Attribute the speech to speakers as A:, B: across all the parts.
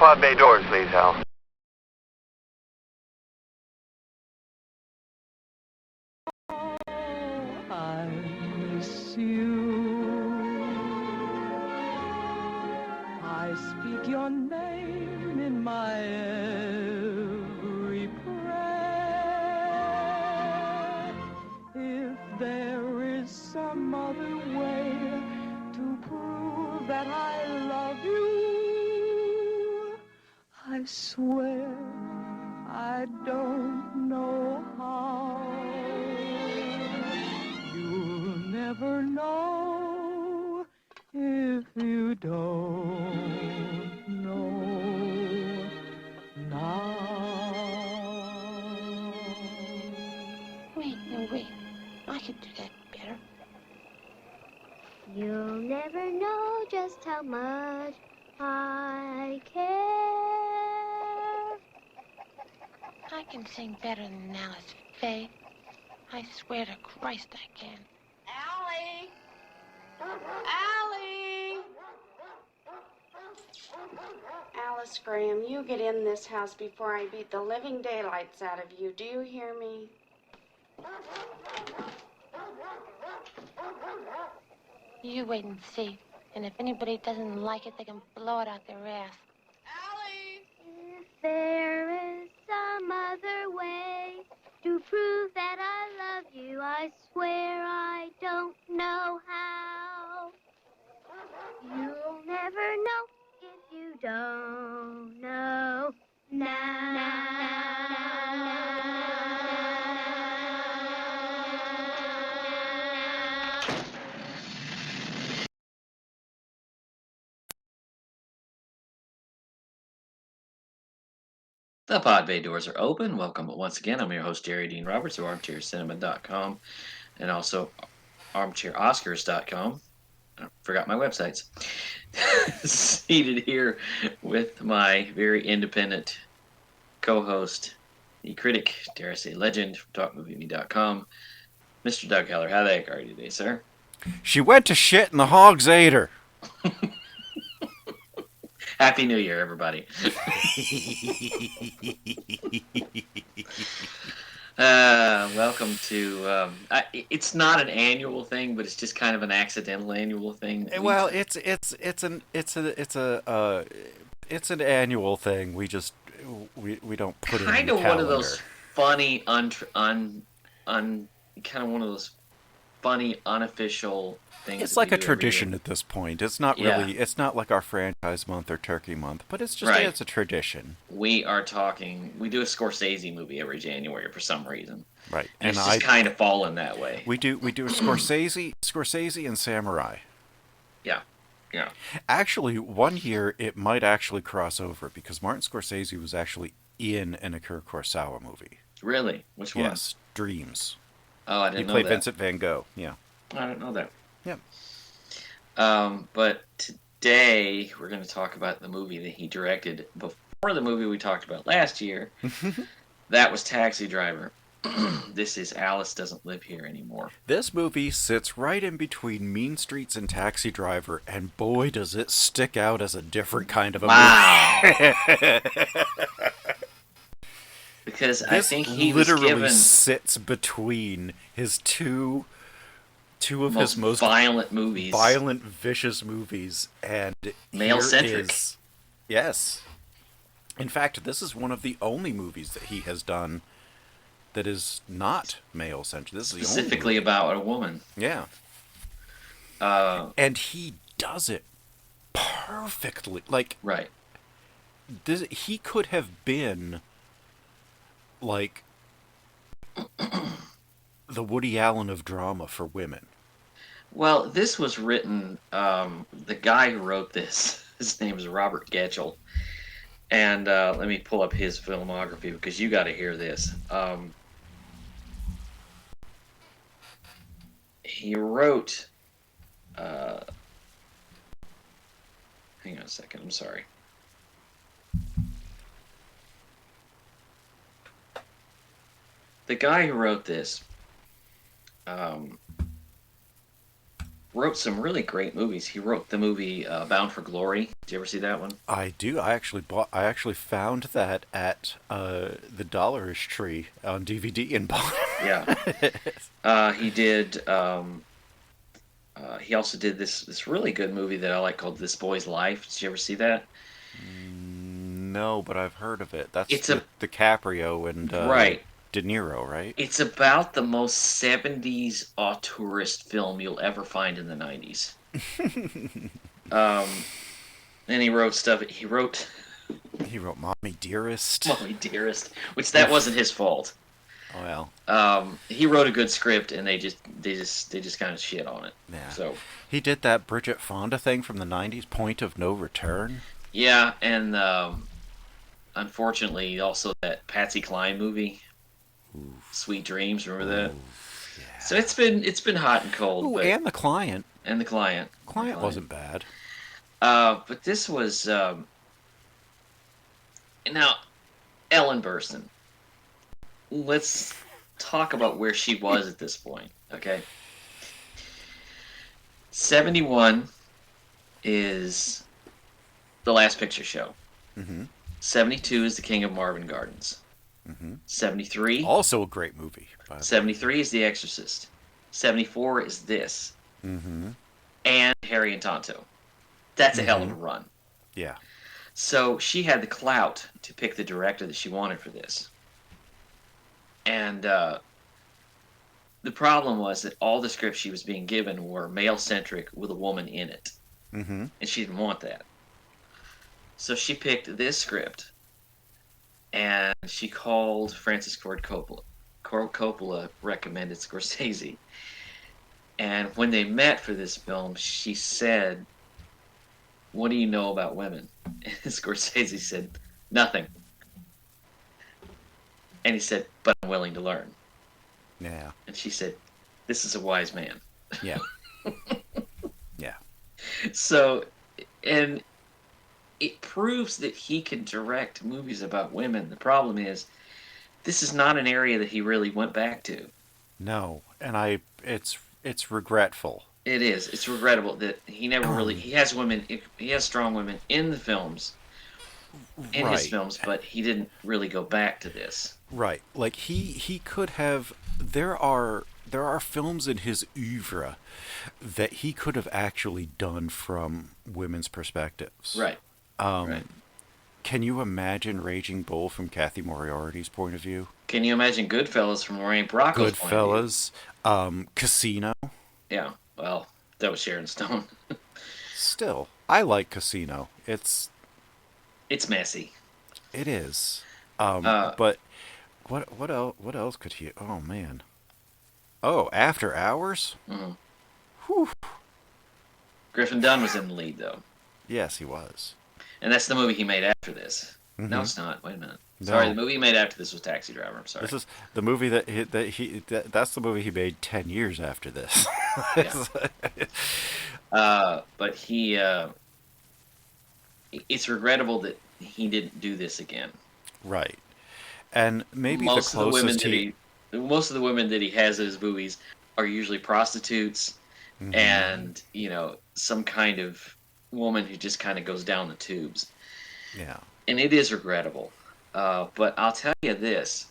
A: pod bay doors, please, Hal.
B: I miss you. I speak your name in my every prayer. If there is some other way to prove that I love you, I swear I don't know how. You'll never know if you don't know now.
C: Wait, no, wait. I could do that better.
D: You'll never know just how much I care.
C: I can sing better than Alice Faye. I swear to Christ I can.
E: Allie! Allie! Alice Graham, you get in this house before I beat the living daylights out of you. Do you hear me?
C: You wait and see. And if anybody doesn't like it, they can blow it out their ass.
E: Allie!
D: If there is some other way to prove that I love you, I swear I don't know how. You'll never know if you don't know now.
F: The pod bay doors are open. Welcome once again. I'm your host, Jerry Dean Roberts of ArmchairCinema.com and also ArmchairOscars.com. I forgot my websites. Seated here with my very independent co-host, the critic, dare I say legend, from TalkMovieMe.com, Mr. Doug Heller. How the heck are you today, sir?
G: She went to shit and the hogs ate her.
F: Happy New Year, everybody. Welcome to. It's not an annual thing, but it's just kind of an accidental annual thing.
G: Well, it's an annual thing. We just we don't put it in the calendar.
F: Kind of one of those funny kind of one of those funny unofficial things.
G: It's like a tradition at this point. It's not really. It's not like our franchise month or turkey month, but it's just it's a tradition.
F: We are talking. We do a Scorsese movie every January for some reason.
G: Right,
F: and it's just kind of fallen that way.
G: We do a Scorsese and Samurai.
F: Yeah. Yeah.
G: Actually, one year it might actually cross over because Martin Scorsese was actually in an Akira Kurosawa movie.
F: Really? Which one?
G: Yes, Dreams.
F: Oh, I didn't know that.
G: He played Vincent Van Gogh. Yeah.
F: I didn't know that.
G: Yep.
F: But today we're going to talk about the movie that he directed before the movie we talked about last year. That was Taxi Driver. This is Alice Doesn't Live Here Anymore.
G: This movie sits right in between Mean Streets and Taxi Driver, and boy, does it stick out as a different kind of a movie.
F: Because I think he was
G: literally sits between his two of his most
F: violent movies,
G: violent, vicious movies, and
F: male-centric.
G: Yes. In fact, this is one of the only movies that he has done that is not male-centric. This is
F: specifically about a woman.
G: Yeah. And he does it perfectly. Like,
F: right.
G: He could have been like the Woody Allen of drama for women.
F: Well, this was written, the guy who wrote this, his name is Robert Getchell. And let me pull up his filmography because you got to hear this. He wrote... hang on a second, I'm sorry. The guy who wrote this wrote some really great movies. He wrote the movie Bound for Glory. Did you ever see that one?
G: I do. I actually found that at the Dollarish Tree on DVD and bought it.
F: Yeah. He did. He also did this really good movie that I like called This Boy's Life. Did you ever see that?
G: No, but I've heard of it. That's
F: It's
G: DiCaprio and
F: right.
G: De Niro, right?
F: It's about the most 70s auteurist film you'll ever find in the 90s. And he wrote stuff. He wrote
G: Mommy Dearest.
F: Mommy Dearest, which that wasn't his fault.
G: Oh, well.
F: He wrote a good script, and they just kind of shit on it.
G: Yeah.
F: So
G: he did that Bridget Fonda thing from the 90s, Point of No Return.
F: yeah, and unfortunately, also that Patsy Cline movie, Sweet Dreams. Remember that?
G: Yeah.
F: So it's been hot and cold.
G: Ooh,
F: but,
G: and The Client.
F: and the Client.
G: Client wasn't bad.
F: But this was now Ellen Burstyn. Let's talk about where she was at this point. Okay, 71 is The Last Picture Show.
G: Mm-hmm.
F: 72 is The King of Marvin Gardens.
G: Mm-hmm.
F: 73.
G: Also a great movie.
F: 73 is The Exorcist. 74 is this.
G: Mm-hmm.
F: And Harry and Tonto. That's a hell of a run.
G: Yeah.
F: So she had the clout to pick the director that she wanted for this. And the problem was that all the scripts she was being given were male-centric with a woman in it.
G: Mm-hmm.
F: And she didn't want that. So she picked this script, and she called Francis Ford Coppola. Coppola recommended Scorsese. And when they met for this film, she said, "What do you know about women?" And Scorsese said, "Nothing." And he said, "But I'm willing to learn."
G: Yeah.
F: And she said, "This is a wise man."
G: Yeah. Yeah.
F: So, and it proves that he can direct movies about women. The problem is, this is not an area that he really went back to.
G: No, and it's regretful.
F: It is. It's regrettable that he never really. He has women. He has strong women in the films. In his films, but he didn't really go back to this.
G: Right. Like he could have. There are films in his oeuvre that he could have actually done from women's perspectives.
F: Right. Right.
G: Can you imagine Raging Bull from Kathy Moriarty's point of view?
F: Can you imagine Goodfellas from Lorraine Bracco's point of view?
G: Casino.
F: Yeah. Well, that was Sharon Stone.
G: Still, I like Casino. It's
F: messy.
G: It is. But what else could he? Oh man. Oh, After Hours.
F: Mm-hmm.
G: Whew.
F: Griffin Dunn was in the lead, though.
G: Yes, he was.
F: And that's the movie he made after this.
G: Mm-hmm.
F: No, it's not. Wait a minute.
G: No.
F: Sorry, the movie he made after this was Taxi Driver. I'm sorry.
G: This is the movie that's the movie he made 10 years after this.
F: But he, it's regrettable that he didn't do this again.
G: Right. And maybe
F: most of the women that he has in his movies are usually prostitutes and, some kind of woman who just kind of goes down the tubes.
G: Yeah.
F: And it is regrettable. But I'll tell you this.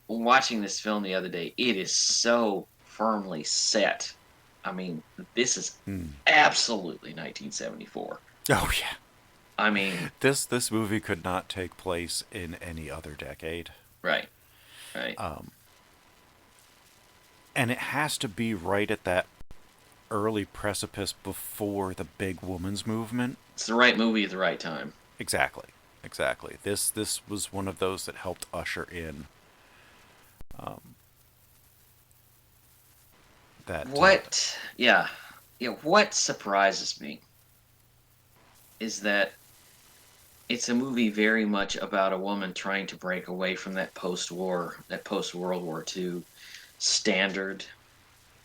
F: Watching this film the other day, it is so firmly set. I mean, this is absolutely 1974.
G: Oh, yeah.
F: I mean...
G: This movie could not take place in any other decade.
F: Right.
G: And it has to be right at that early precipice before the big woman's movement.
F: It's the right movie at the right time.
G: Exactly. This was one of those that helped usher in that.
F: What surprises me is that it's a movie very much about a woman trying to break away from that post-World War II standard.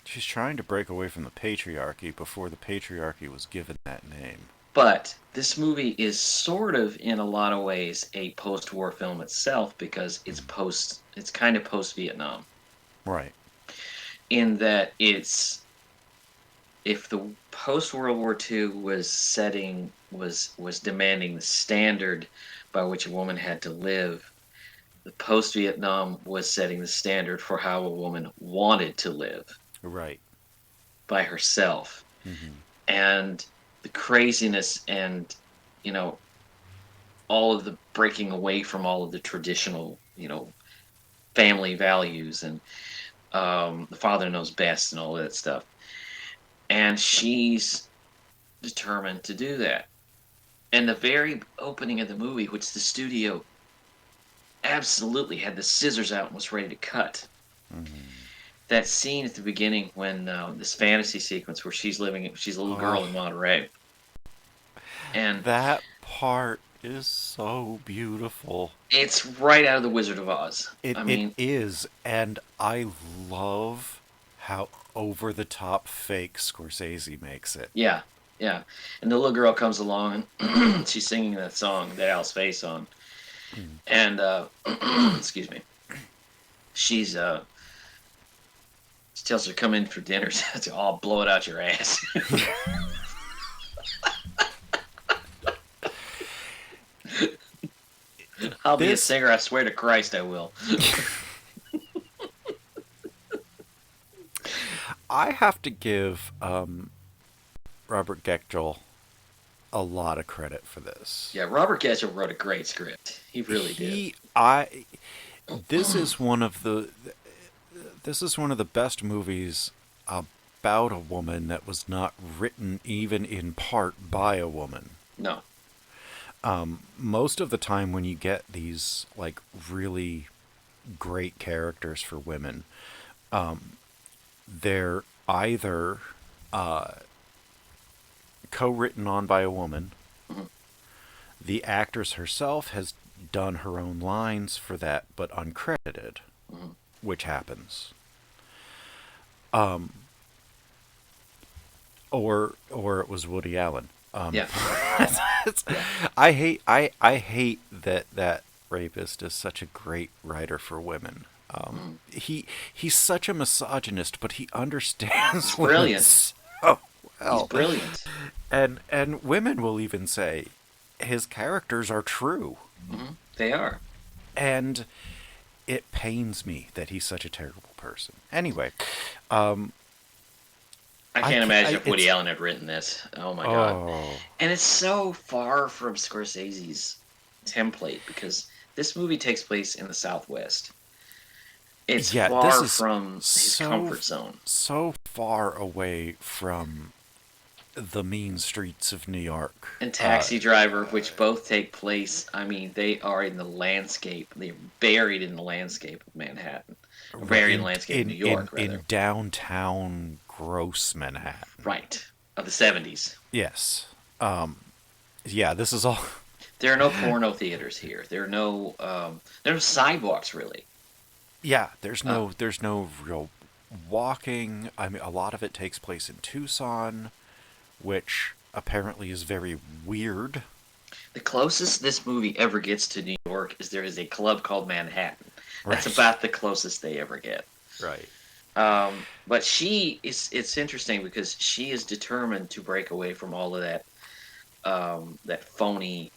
G: She's trying to break away from the patriarchy before the patriarchy was given that name.
F: But this movie is sort of, in a lot of ways, a post-war film itself because it's kind of post-Vietnam.
G: Right.
F: In that it's if the post World War II was demanding the standard by which a woman had to live, the post Vietnam was setting the standard for how a woman wanted to live.
G: Right.
F: By herself.
G: Mm-hmm.
F: And the craziness and, all of the breaking away from all of the traditional, family values and the father knows best and all that stuff. And she's determined to do that. And the very opening of the movie, which the studio absolutely had the scissors out and was ready to cut.
G: Mm-hmm.
F: That scene at the beginning when this fantasy sequence where she's a little girl in Monterey. And
G: that part is so beautiful.
F: It's right out of The Wizard of Oz.
G: It is, and I love how over-the-top fake Scorsese makes it.
F: Yeah. And the little girl comes along and she's singing that song, that Al's Face song. And, excuse me, she tells her to come in for dinner. So I'll blow it out your ass. I'll be a singer, I swear to Christ I will.
G: I have to give Robert Keitel a lot of credit for this.
F: Yeah, Robert Keitel wrote a great script. He really did.
G: This is one of the best movies about a woman that was not written even in part by a woman.
F: No.
G: Most of the time when you get these like really great characters for women, they're either co-written on by a woman.
F: Mm-hmm.
G: The actress herself has done her own lines for that, but uncredited,
F: mm-hmm.
G: which happens. Or it was Woody Allen.
F: Yeah.
G: I hate that rapist is such a great writer for women. He's such a misogynist, but he understands.
F: Brilliant.
G: So well.
F: He's brilliant.
G: And women will even say his characters are true.
F: Mm-hmm. They are.
G: And it pains me that he's such a terrible person. Anyway,
F: I can't imagine if Woody Allen had written this. Oh my God. And it's so far from Scorsese's template because this movie takes place in the Southwest. It's far from his comfort zone.
G: So far away from the mean streets of New York.
F: And Taxi Driver, which both take place, they are in the landscape. They're buried in the landscape of Manhattan. Buried in the landscape of New York, rather.
G: In downtown gross Manhattan.
F: Right. Of the 70s.
G: Yes. This is all...
F: There are no porno theaters here. There are no sidewalks, really.
G: Yeah, there's no real walking. A lot of it takes place in Tucson, which apparently is very weird.
F: The closest this movie ever gets to New York is there is a club called Manhattan. That's
G: Right.
F: about the closest they ever get.
G: Right.
F: But it's interesting because she is determined to break away from all of that phony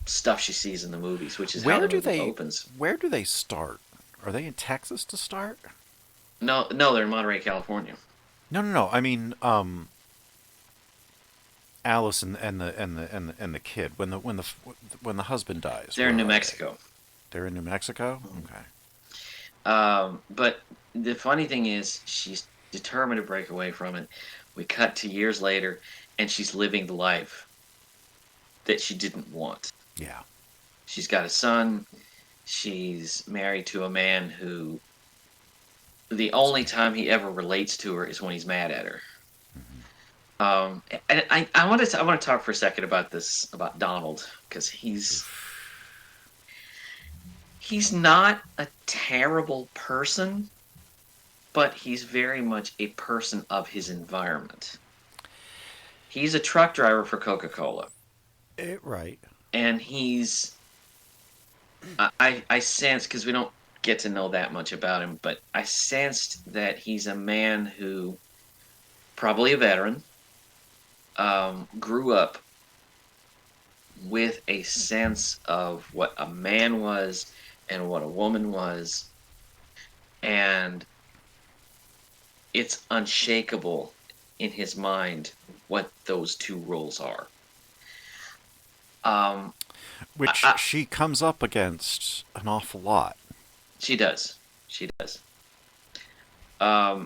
F: stuff she sees in the movies, which is how the movie opens.
G: Where do they start? Are they in Texas to start?
F: No, they're in Monterey, California.
G: No. I mean, Alice and the kid when the husband dies.
F: They're in New Mexico.
G: They're in New Mexico? Okay.
F: But the funny thing is, she's determined to break away from it. We cut to years later, and she's living the life that she didn't want.
G: Yeah.
F: She's got a son. She's married to a man who the only time he ever relates to her is when he's mad at her. Mm-hmm. And I want to talk for a second about Donald, because he's not a terrible person, but he's very much a person of his environment. He's a truck driver for Coca-Cola.
G: Right.
F: And I sense, because we don't get to know that much about him, but I sensed that he's a man who probably a veteran, grew up with a sense of what a man was and what a woman was, and it's unshakable in his mind what those two roles are.
G: Which she comes up against an awful lot.
F: She does. She does.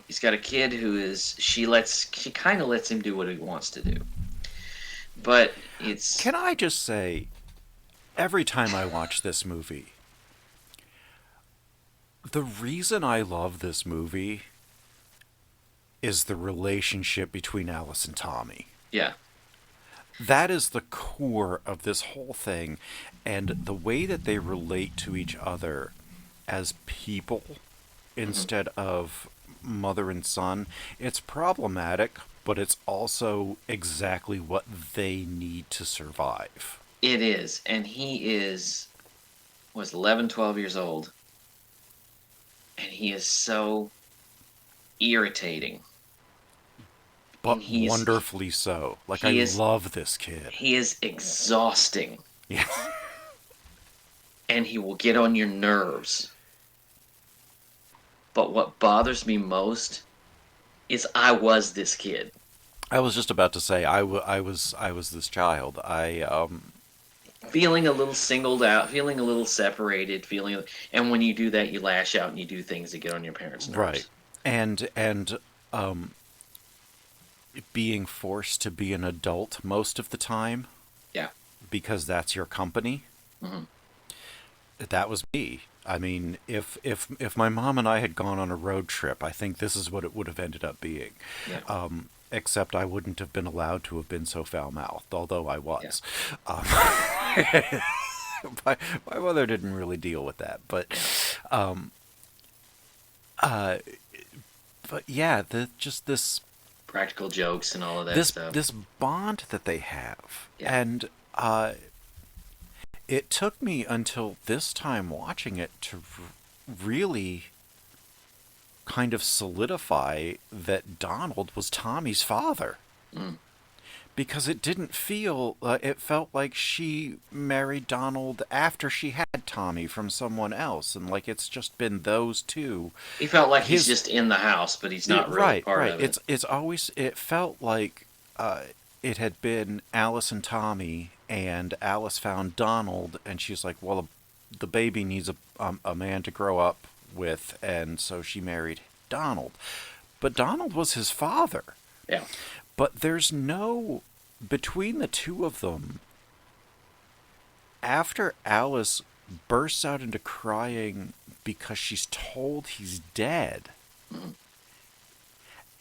F: He's got a kid who is she kind of lets him do what he wants to do. But it's...
G: Can I just say, every time I watch this movie, the reason I love this movie is the relationship between Alice and Tommy.
F: Yeah.
G: That is the core of this whole thing, and the way that they relate to each other as people instead of mother and son, it's problematic, but it's also exactly what they need to survive.
F: It is, and he was 11, 12 years old, and he is so irritating.
G: But wonderfully so. Like, I love this kid.
F: He is exhausting.
G: Yeah.
F: And he will get on your nerves. But what bothers me most is I was this kid.
G: I was just about to say I was this child.
F: Feeling a little singled out, feeling a little separated, and when you do that, you lash out and you do things that get on your parents' nerves.
G: Right. And being forced to be an adult most of the time.
F: Yeah.
G: Because that's your company.
F: Mm-hmm.
G: That was me. I mean, if my mom and I had gone on a road trip, I think this is what it would have ended up being.
F: Yeah.
G: Except I wouldn't have been allowed to have been so foul-mouthed, although I was.
F: Yeah.
G: My mother didn't really deal with that, but yeah, just this
F: practical jokes and all of that stuff.
G: This bond that they have,
F: yeah.
G: And it took me until this time watching it to really kind of solidify that Donald was Tommy's father.
F: Mm.
G: Because it didn't feel, it felt like she married Donald after she had Tommy from someone else, and like it's just been those two.
F: He felt like he's just in the house, but he's not really part of it.
G: It's always, it felt like it had been Alice and Tommy, and Alice found Donald, and she's like, well, the baby needs a man to grow up with, and so she married Donald. But Donald was his father.
F: Yeah.
G: But there's no, between the two of them, after Alice bursts out into crying because she's told he's dead,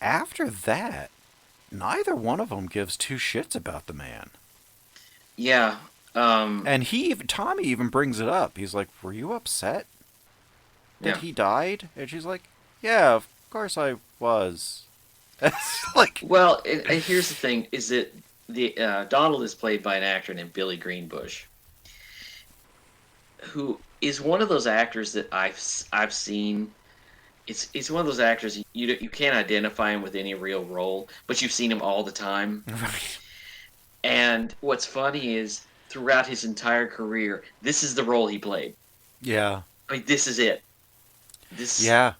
G: after that, neither one of them gives two shits about the man.
F: Yeah.
G: And Tommy even brings it up. He's like, were you upset that he died? And she's like, yeah, of course I was. Like,
F: well, here's the thing: is that the Donald is played by an actor named Billy Greenbush, who is one of those actors that I've seen. It's one of those actors you can't identify him with any real role, but you've seen him all the time.
G: Right. And
F: what's funny is throughout his entire career, this is the role he played.
G: Yeah.
F: I mean, this is it.
G: Yeah.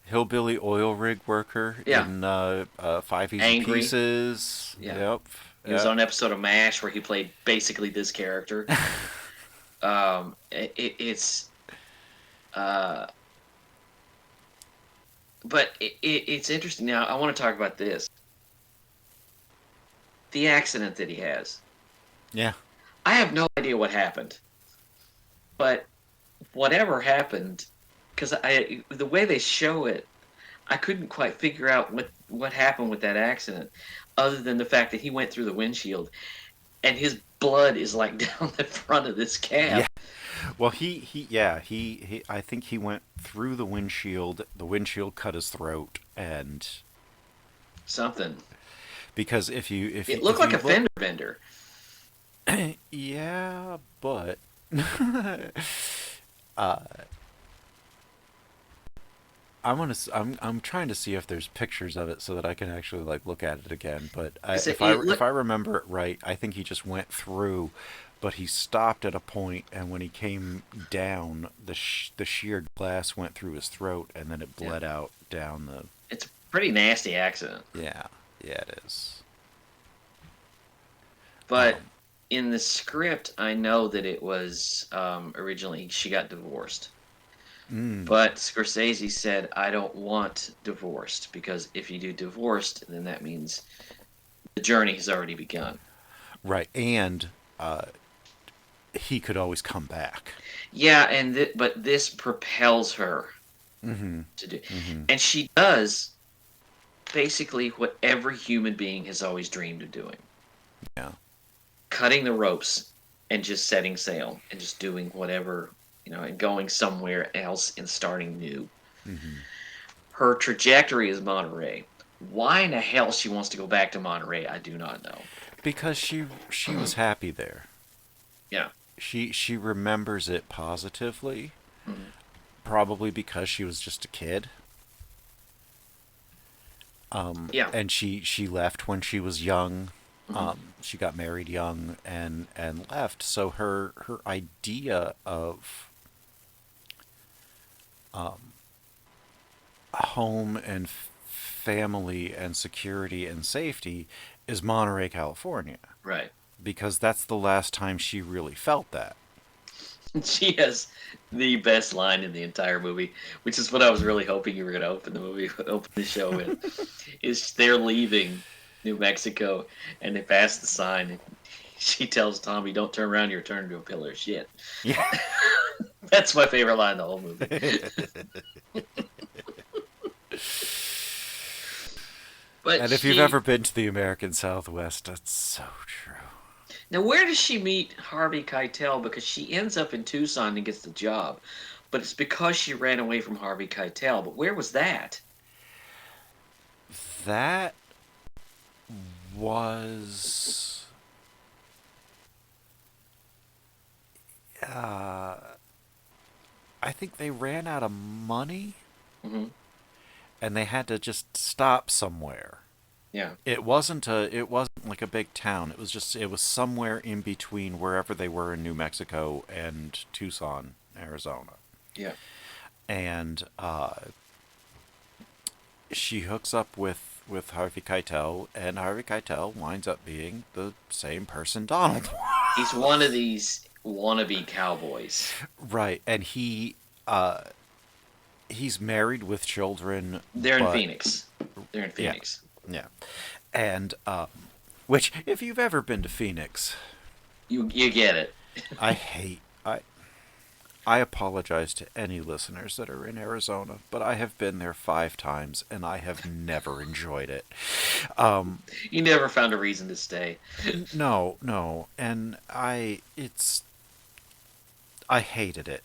G: Hillbilly oil rig worker in 5 Easy
F: Angry.
G: Pieces.
F: Yeah.
G: Yep.
F: He was on an episode of MASH where he played basically this character. But it's interesting. Now, I want to talk about this. The accident that he has.
G: Yeah.
F: I have no idea what happened. But whatever happened, because the way they show it, I couldn't quite figure out what happened with that accident, other than the fact that he went through the windshield, and his blood is like down the front of this cab.
G: Yeah. Well, he I think he went through the windshield. The windshield cut his throat, and
F: something.
G: Because it
F: looked like a fender bender.
G: Yeah, but I'm trying to see if there's pictures of it so that I can actually like look at it again. But if I remember it right, I think he just went through, but he stopped at a point, and when he came down, the sheared glass went through his throat, and then it bled out down the.
F: It's a pretty nasty accident.
G: Yeah, it is.
F: But in the script, I know that it was originally she got divorced. But Scorsese said, I don't want divorced, because if you do divorced, then that means the journey has already begun.
G: Right, and he could always come back.
F: Yeah, but this propels her to do. And she does basically what every human being has always dreamed of doing.
G: Yeah. Cutting
F: the ropes and just setting sail and just doing whatever, and going somewhere else and starting new. Her trajectory is Monterey. Why in the hell she wants to go back to Monterey, I do not know.
G: Because she was happy there.
F: Yeah.
G: She remembers it positively. Probably because she was just a kid. And she left when she was young. She got married young and left. So her idea of home and family and security and safety is Monterey, California.
F: Right.
G: Because that's the last time she really felt that.
F: She has the best line in the entire movie, which is what I was really hoping you were going to open the show with, is they're leaving New Mexico and they pass the sign and she tells Tommy, don't turn around, you're turned into a pillar of shit.
G: Yeah.
F: That's my favorite line in the whole movie.
G: And if you've ever been to the American Southwest, that's so true.
F: Now, where does she meet Harvey Keitel? Because she ends up in Tucson and gets the job. But it's because she ran away from Harvey Keitel. But where was that?
G: That was... I think they ran out of money. And they had to just stop somewhere.
F: Yeah.
G: It wasn't like a big town. It was somewhere in between wherever they were in New Mexico and Tucson, Arizona.
F: Yeah.
G: And she hooks up with Harvey Keitel, and Harvey Keitel winds up being the same person Donald was.
F: He's one of these wannabe cowboys.
G: Right, and he's married with children.
F: They're in Phoenix.
G: Yeah. And, which, if you've ever been to Phoenix...
F: You get it.
G: I apologize to any listeners that are in Arizona, but I have been there 5 times, and I have never enjoyed it.
F: You never found a reason to stay.
G: No. And I hated it.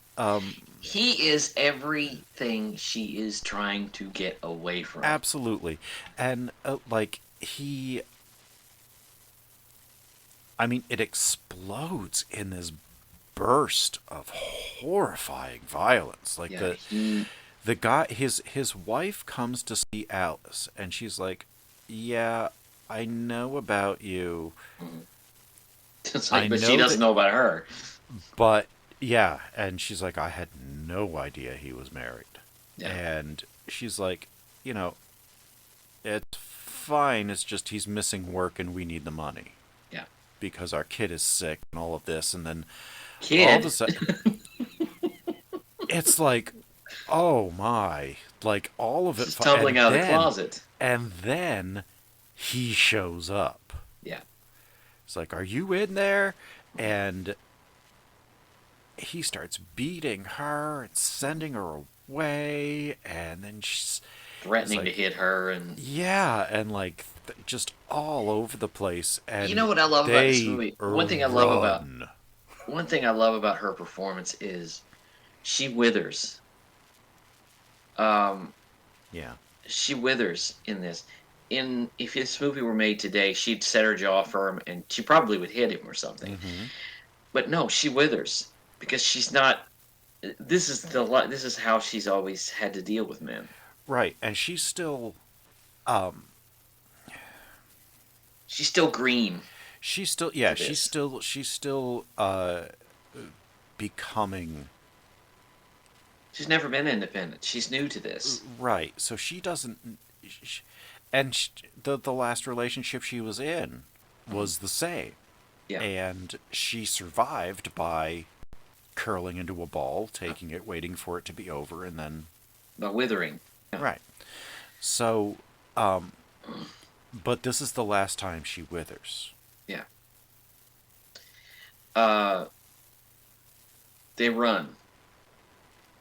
F: He is everything she is trying to get away from.
G: Absolutely. And, it explodes in this burst of horrifying violence. The guy, his wife comes to see Alice, and she's like, yeah, I know about you.
F: But she doesn't know about her.
G: But... yeah, and she's like, I had no idea he was married. Yeah. And she's like, it's fine, it's just he's missing work and we need the money.
F: Yeah.
G: Because our kid is sick and all of this, and then
F: all
G: of a sudden... it's like, oh my, like all of it...
F: She's tumbling out of the closet.
G: And then he shows up.
F: Yeah.
G: It's like, are you in there? And... he starts beating her and sending her away, and then she's
F: threatening to hit her, and
G: just all over the place. And
F: you know what I love about this movie? One thing I love about her performance is she withers. She withers in this. If this movie were made today, she'd set her jaw firm, and she probably would hit him or something. But no, she withers. Because she's not. This is how she's always had to deal with men.
G: Right, and she's still
F: She's still green.
G: she's still she's still becoming.
F: She's never been independent. She's new to this.
G: Right, so she doesn't and the last relationship she was in was the same.
F: Yeah.
G: And she survived by curling into a ball, taking it, waiting for it to be over, and then
F: By withering. Yeah.
G: right. So but this is the last time she withers.
F: Yeah. They run.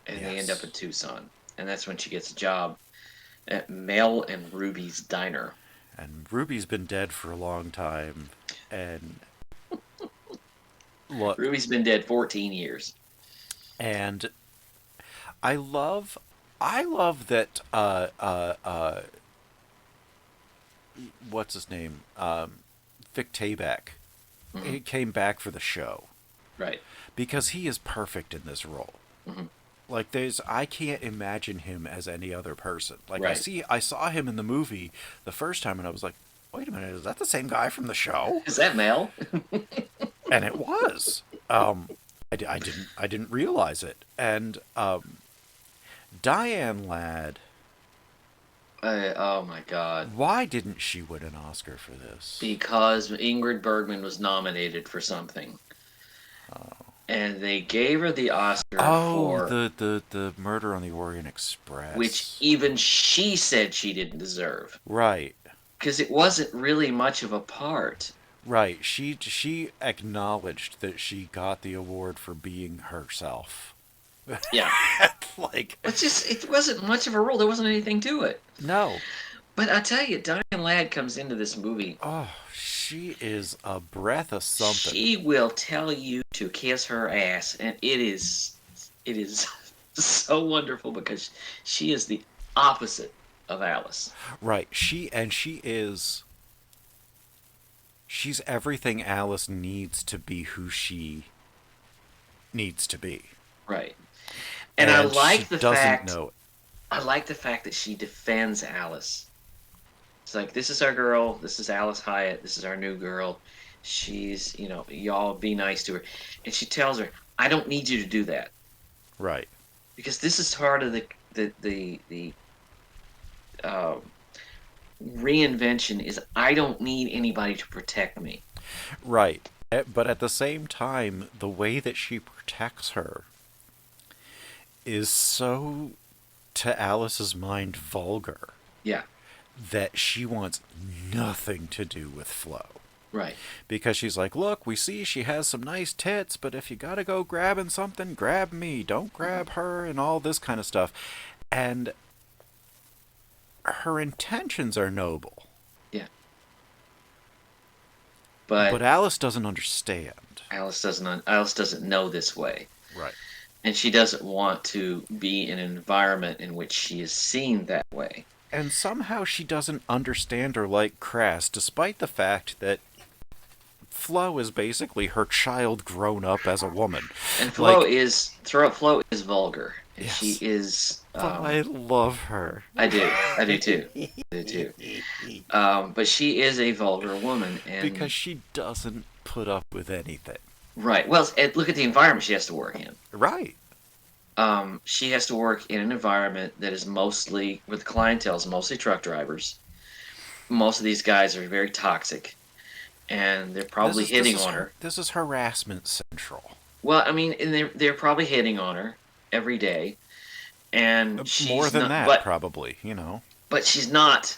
F: And they end up in Tucson. And that's when she gets a job at Mel and Ruby's Diner.
G: And Ruby's been dead for a long time. And look,
F: Ruby's been dead 14 years.
G: And I love that what's his name? Vic Tayback.
F: Mm-hmm.
G: He came back for the show.
F: Right.
G: Because he is perfect in this role.
F: Mm-hmm.
G: Like I can't imagine him as any other person. Like
F: Right.
G: I saw him in the movie the first time and I was like, wait a minute, is that the same guy from the show?
F: Is that Mel?
G: And it was. I didn't realize it. And Diane Ladd.
F: Oh my God.
G: Why didn't she win an Oscar for this?
F: Because Ingrid Bergman was nominated for something. And they gave her the Oscar for...
G: the Murder on the Orient Express.
F: Which even she said she didn't deserve.
G: Right.
F: Because it wasn't really much of a part.
G: Right. She acknowledged that she got the award for being herself.
F: Yeah.
G: Like...
F: It wasn't much of a role. There wasn't anything to it.
G: No.
F: But I tell you, Diane Ladd comes into this movie.
G: Oh, she is a breath of something.
F: She will tell you to kiss her ass, and it is so wonderful because she is the opposite of Alice.
G: Right. She's everything Alice needs to be who she needs to be.
F: Right. And I like the fact
G: know it.
F: I like the fact that she defends Alice. It's like, this is our girl, this is Alice Hyatt, this is our new girl. She's, y'all be nice to her. And she tells her, I don't need you to do that.
G: Right.
F: Because this is part of the reinvention is I don't need anybody to protect me.
G: Right. But at the same time, the way that she protects her is so, to Alice's mind, vulgar.
F: Yeah.
G: That she wants nothing to do with Flo.
F: Right.
G: Because she's like, look, we see she has some nice tits, but if you gotta go grabbing something, grab me. Don't grab her and all this kind of stuff. And her intentions are noble.
F: Yeah. But
G: Alice doesn't understand.
F: Alice doesn't know this way.
G: Right.
F: And she doesn't want to be in an environment in which she is seen that way.
G: And somehow she doesn't understand or like Crass, despite the fact that Flo is basically her child grown up as a woman.
F: And Flo is vulgar. And
G: Yes.
F: she is...
G: I love her.
F: I do too. But she is a vulgar woman. And
G: Because she doesn't put up with anything.
F: Right. Well, look at the environment she has to work in.
G: Right.
F: She has to work in an environment that is mostly, with the clientele, is mostly truck drivers. Most of these guys are very toxic, and they're probably hitting on her.
G: This is harassment central.
F: Well, I mean, and they're probably hitting on her every day, and she's
G: more than that, probably.
F: But she's not.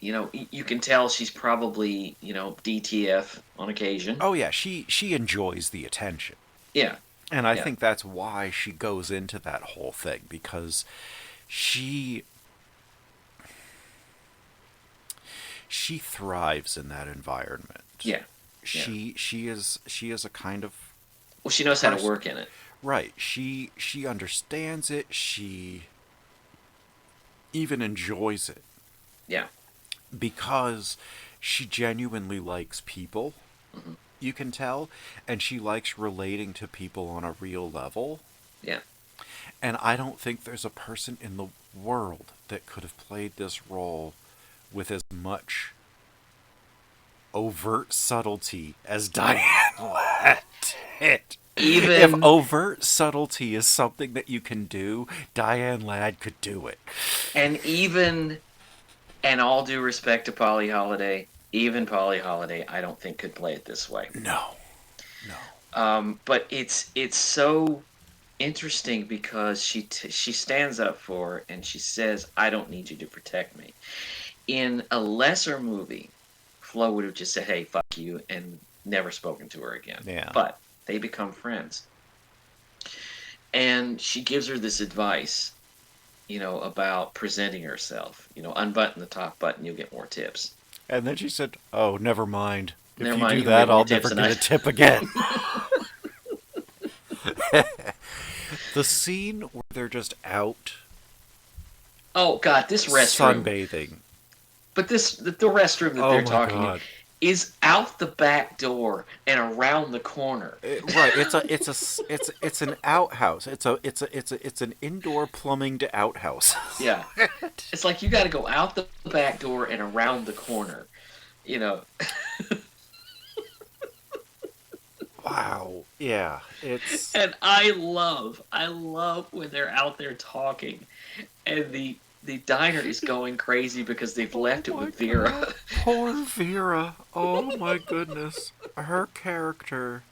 F: You can tell she's probably DTF on occasion.
G: Oh yeah, she enjoys the attention.
F: Yeah.
G: And I think that's why she goes into that whole thing, because she thrives in that environment.
F: Yeah.
G: She is a kind of...
F: Well, she knows how to work in it.
G: Right. She understands it. She even enjoys it.
F: Yeah.
G: Because she genuinely likes people. Mm-hmm. You can tell, and she likes relating to people on a real level.
F: Yeah.
G: And I don't think there's a person in the world that could have played this role with as much overt subtlety as Diane Ladd did. If overt subtlety is something that you can do, Diane Ladd could do it.
F: And all due respect to Polly Holiday, even Polly Holiday, I don't think could play it this way.
G: No.
F: But it's so interesting because she stands up for her and she says, "I don't need you to protect me." In a lesser movie, Flo would have just said, "Hey, fuck you," and never spoken to her again.
G: Yeah.
F: But they become friends. And she gives her this advice, about presenting herself. Unbutton the top button, you'll get more tips.
G: And then she said, "Oh, never mind. If
F: Never
G: you
F: mind,
G: do
F: you
G: that,
F: get more
G: I'll
F: tips
G: never
F: than
G: get
F: I-"
G: a tip again." The scene where they're just out
F: Oh God, this restroom.
G: sunbathing.
F: But the restroom that they're talking in
G: God.
F: is out the back door and around the corner.
G: Right, it's an outhouse. It's an indoor plumbinged outhouse.
F: Yeah, it's like you got to go out the back door and around the corner.
G: Wow. Yeah, it's
F: And I love when they're out there talking, and the diner is going crazy because they've left it with Vera.
G: God. Poor Vera. Oh my goodness. Her character.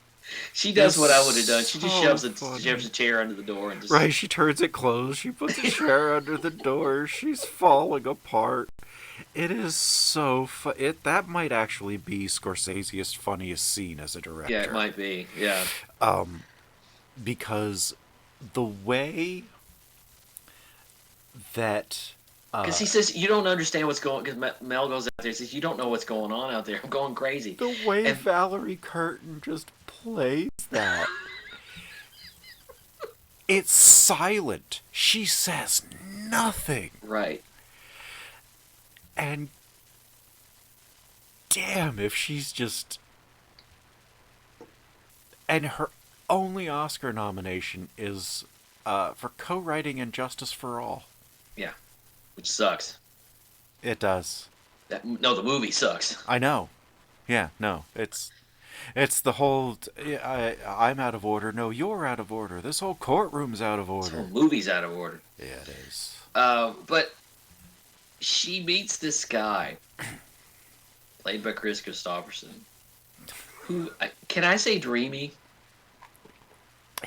F: She does what I would have done. She just
G: so
F: shoves
G: funny.
F: a chair under the door and just
G: Right, she turns it closed. She puts a chair under the door. She's falling apart. It is so fun. That might actually be Scorsese's funniest scene as a director.
F: Yeah, it might be. Yeah.
G: Because the way that
F: Because he says, "You don't understand what's going." Because Mel goes out there and says, "You don't know what's going on out there. I'm going crazy."
G: the way Valerie Curtin just plays that. It's silent. She says nothing.
F: Right.
G: And damn if she's just... And her only Oscar nomination is for co-writing in Justice for All.
F: Yeah. Which sucks.
G: It does.
F: No, the movie sucks.
G: I know. Yeah, no. It's the whole... I'm out of order. No, you're out of order. This whole courtroom's out of order.
F: This whole movie's out of order.
G: Yeah, it is.
F: But she meets this guy, played by Kris Kristofferson, who, can I say dreamy?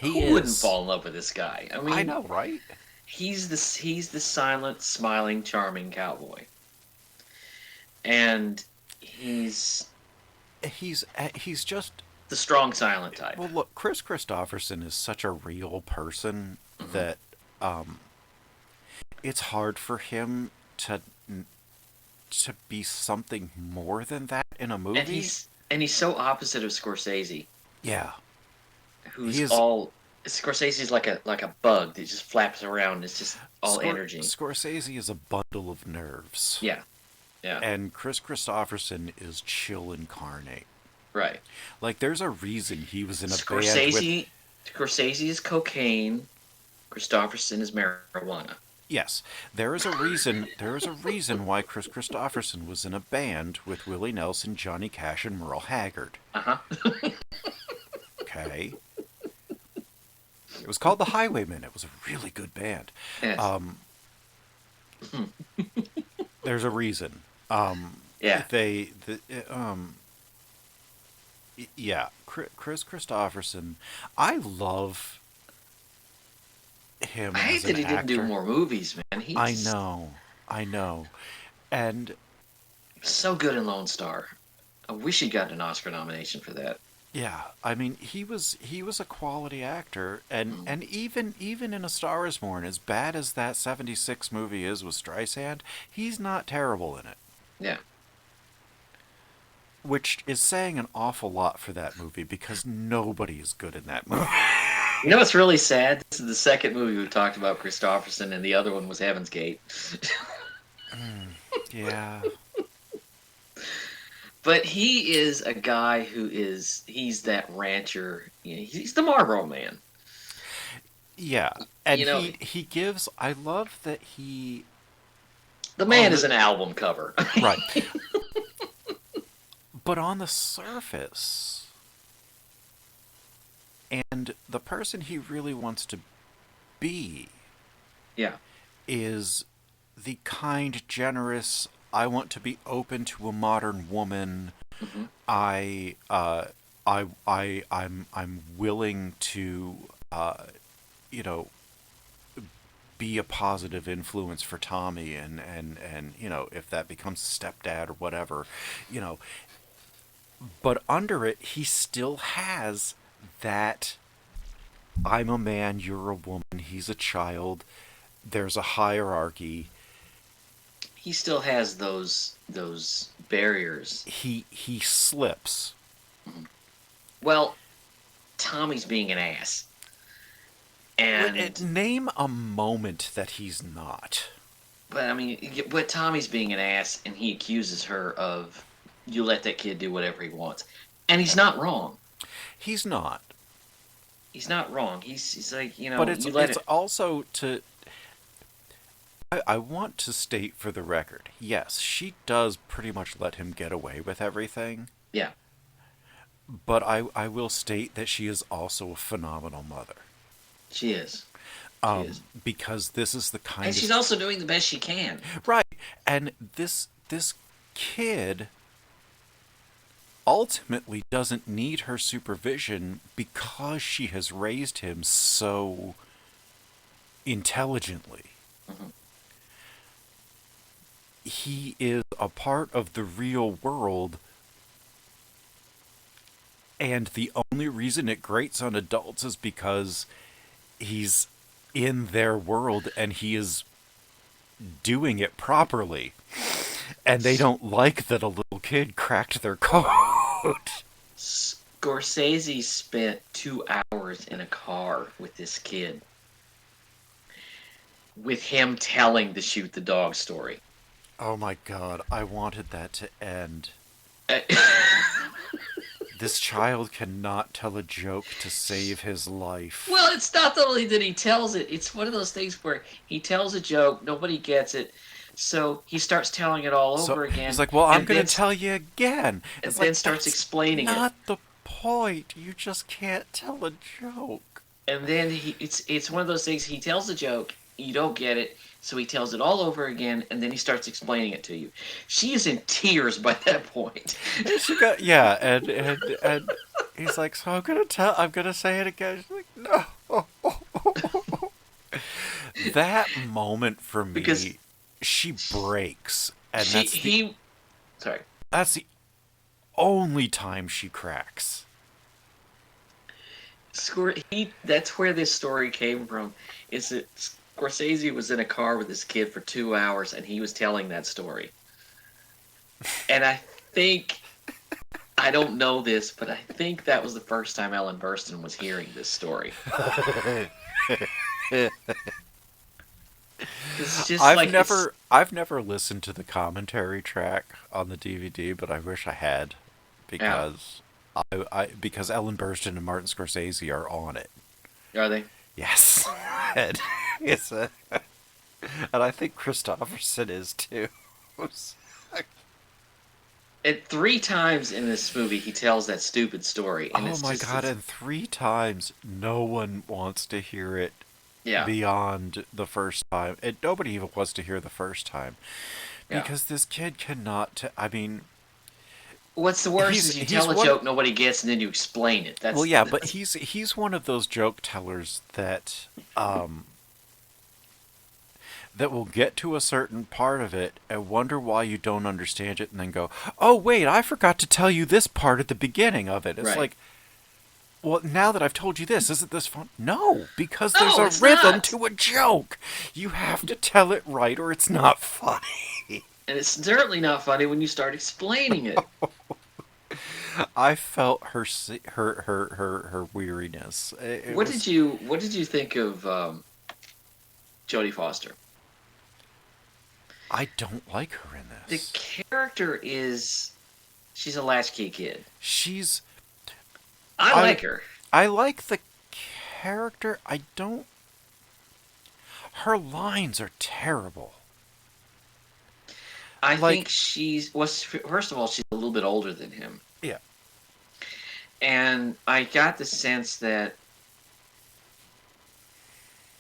F: Who wouldn't fall in love with this guy? I mean,
G: I know, right?
F: He's the silent, smiling, charming cowboy, and he's
G: just
F: the strong, silent type.
G: Well, look, Kris Kristofferson is such a real person that it's hard for him to be something more than that in a movie.
F: And he's so opposite of Scorsese.
G: Yeah.
F: Scorsese's like a bug that just flaps around. It's just all energy.
G: Scorsese is a bundle of nerves.
F: Yeah. Yeah.
G: And Kris Kristofferson is chill incarnate.
F: Right.
G: Like, there's a reason he was in a band with...
F: Scorsese is cocaine. Kristofferson is marijuana.
G: Yes, there is a reason why Kris Kristofferson was in a band with Willie Nelson, Johnny Cash, and Merle Haggard.
F: Uh-huh.
G: Okay. It was called The Highwaymen. It was a really good band.
F: Yes.
G: There's a reason.
F: Yeah.
G: Kris Kristofferson. I love him.
F: I hate
G: as
F: that
G: an
F: he didn't
G: actor.
F: do more movies, man.
G: I know, and
F: so good in Lone Star. I wish he got an Oscar nomination for that.
G: yeah, I mean, he was a quality actor, and even in A Star Is Born, as bad as that '76 movie is with Streisand, he's not terrible in it.
F: Yeah.
G: Which is saying an awful lot for that movie, because nobody is good in that movie.
F: You know what's really sad? This is the second movie we've talked about Kristofferson, and the other one was Heaven's Gate.
G: Yeah.
F: But he is a guy he's that rancher. He's the Marlboro Man.
G: Yeah, and
F: You know,
G: he gives. I love that he.
F: the man is an album cover.
G: Right. But on the surface, and the person he really wants to be
F: Yeah.
G: is the kind, generous, I want to be open to a modern woman.
F: Mm-hmm.
G: I'm willing to, you know, be a positive influence for Tommy, and you know, if that becomes a stepdad or whatever, you know. But under it, he still has that I'm a man, you're a woman, he's a child. There's a hierarchy.
F: He still has those barriers.
G: He slips.
F: Well, Tommy's being an ass. And
G: Name a moment that he's not.
F: but I mean, but Tommy's being an ass, and he accuses her of, you let that kid do whatever he wants, and he's not wrong.
G: He's not.
F: He's not wrong. He's like, you know,
G: But it's
F: you let
G: it's
F: it.
G: also to. I want to state for the record, yes, she does pretty much let him get away with everything.
F: Yeah,
G: But I will state that she is also a phenomenal mother.
F: she is.
G: Because this is the kind
F: And
G: of
F: she's also doing the best she can.
G: right, and this kid ultimately doesn't need her supervision because she has raised him so intelligently.
F: Mm-hmm.
G: He is a part of the real world, and the only reason it grates on adults is because he's in their world and he is doing it properly. And they don't like that a little kid cracked their code.
F: Scorsese spent 2 hours in a car with this kid, with him telling the shoot the dog story.
G: Oh my god, I wanted that to end. This child cannot tell a joke to save his life.
F: Well, it's not only that he tells it, it's one of those things where he tells a joke, nobody gets it, so he starts telling it all over again.
G: He's like, well, I'm
F: and
G: going
F: then-
G: to tell you again.
F: And
G: It's
F: then
G: like,
F: starts
G: that's
F: explaining it.
G: not the point. You just can't tell a joke.
F: And then it's one of those things, he tells a joke, you don't get it, so he tells it all over again, and then he starts explaining it to you. She is in tears by that point.
G: And she got, yeah, and he's like, so I'm gonna say it again. She's like, no. That moment for me,
F: Because
G: she breaks, and
F: sorry.
G: that's the only time she cracks.
F: That's where this story came from. Is that Scorsese was in a car with this kid for 2 hours, and he was telling that story. And I don't know this, but I think that was the first time Ellen Burstyn was hearing this story. It's just
G: I've never listened to the commentary track on the DVD, but I wish I had, because because Ellen Burstyn and Martin Scorsese are on it.
F: Are they?
G: Yes, and and I think Kristofferson is too.
F: And 3 times in this movie, he tells that stupid story. And
G: Oh my god! And 3 times, no one wants to hear it.
F: Yeah.
G: Beyond the first time, and nobody even wants to hear the first time, because this kid cannot. I mean,
F: what's the worst is you tell a joke nobody gets, and then you explain it.
G: Well, yeah, but he's one of those joke tellers that that will get to a certain part of it and wonder why you don't understand it, and then go, "Oh wait, I forgot to tell you this part at the beginning of it." It's
F: right.
G: like, well, now that I've told you this, isn't this fun? No, because there's a rhythm to a joke. You have to tell it right, or it's not funny.
F: And it's certainly not funny when you start explaining it.
G: I felt her weariness.
F: What did you think of Jodie Foster?
G: I don't like her in this.
F: The character she's a latchkey kid.
G: I
F: like her.
G: I like the character. I don't Her lines are terrible.
F: I
G: Like-
F: think first of all, she's a little bit older than him.
G: Yeah.
F: And I got the sense that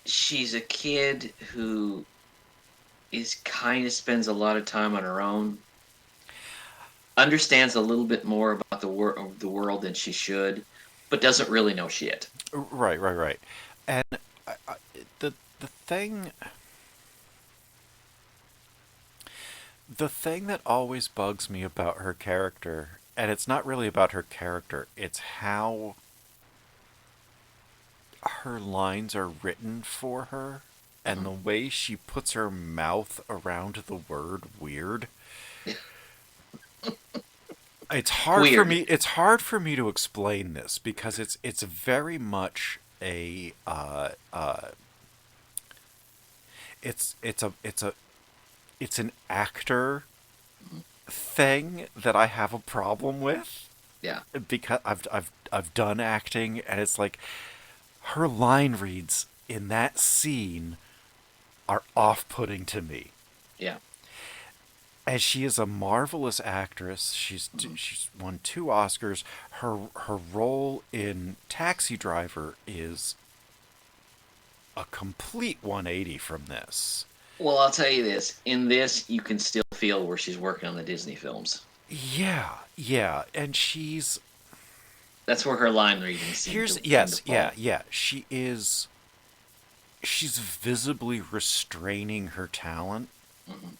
F: she's a kid who spends a lot of time on her own, understands a little bit more about the world than she should, but doesn't really know shit.
G: Right. And the thing that always bugs me about her character, and it's not really about her character, it's how her lines are written for her, and the way she puts her mouth around the word weird. It's hard for me. It's hard for me to explain this because it's very much a it's an actor thing that I have a problem with.
F: Yeah.
G: Because I've done acting, and it's like her line reads in that scene are off-putting to me.
F: Yeah.
G: As she is a marvelous actress, she's won 2 Oscars. Her role in Taxi Driver is a complete 180 from this.
F: Well, I'll tell you this. In this, you can still feel where she's working on the Disney films.
G: Yeah, and she's...
F: That's where her line reading seems
G: She's visibly restraining her talent.
F: Mm-hmm.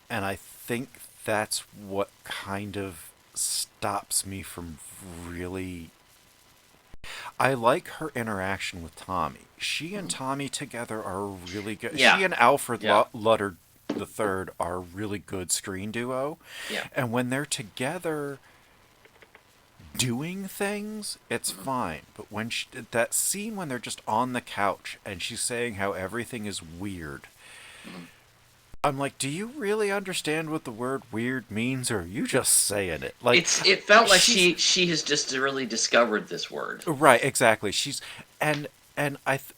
G: And I think that's what kind of stops me from really... I like her interaction with Tommy. She and Tommy together are really good.
F: Yeah.
G: She and Alfred Lutter III are a really good screen duo.
F: Yeah.
G: And when they're together doing things, it's fine. But when that scene when they're just on the couch and she's saying how everything is weird... I'm like, do you really understand what the word weird means, or are you just saying it? Like,
F: it felt like she has just really discovered this word.
G: Right, exactly. She's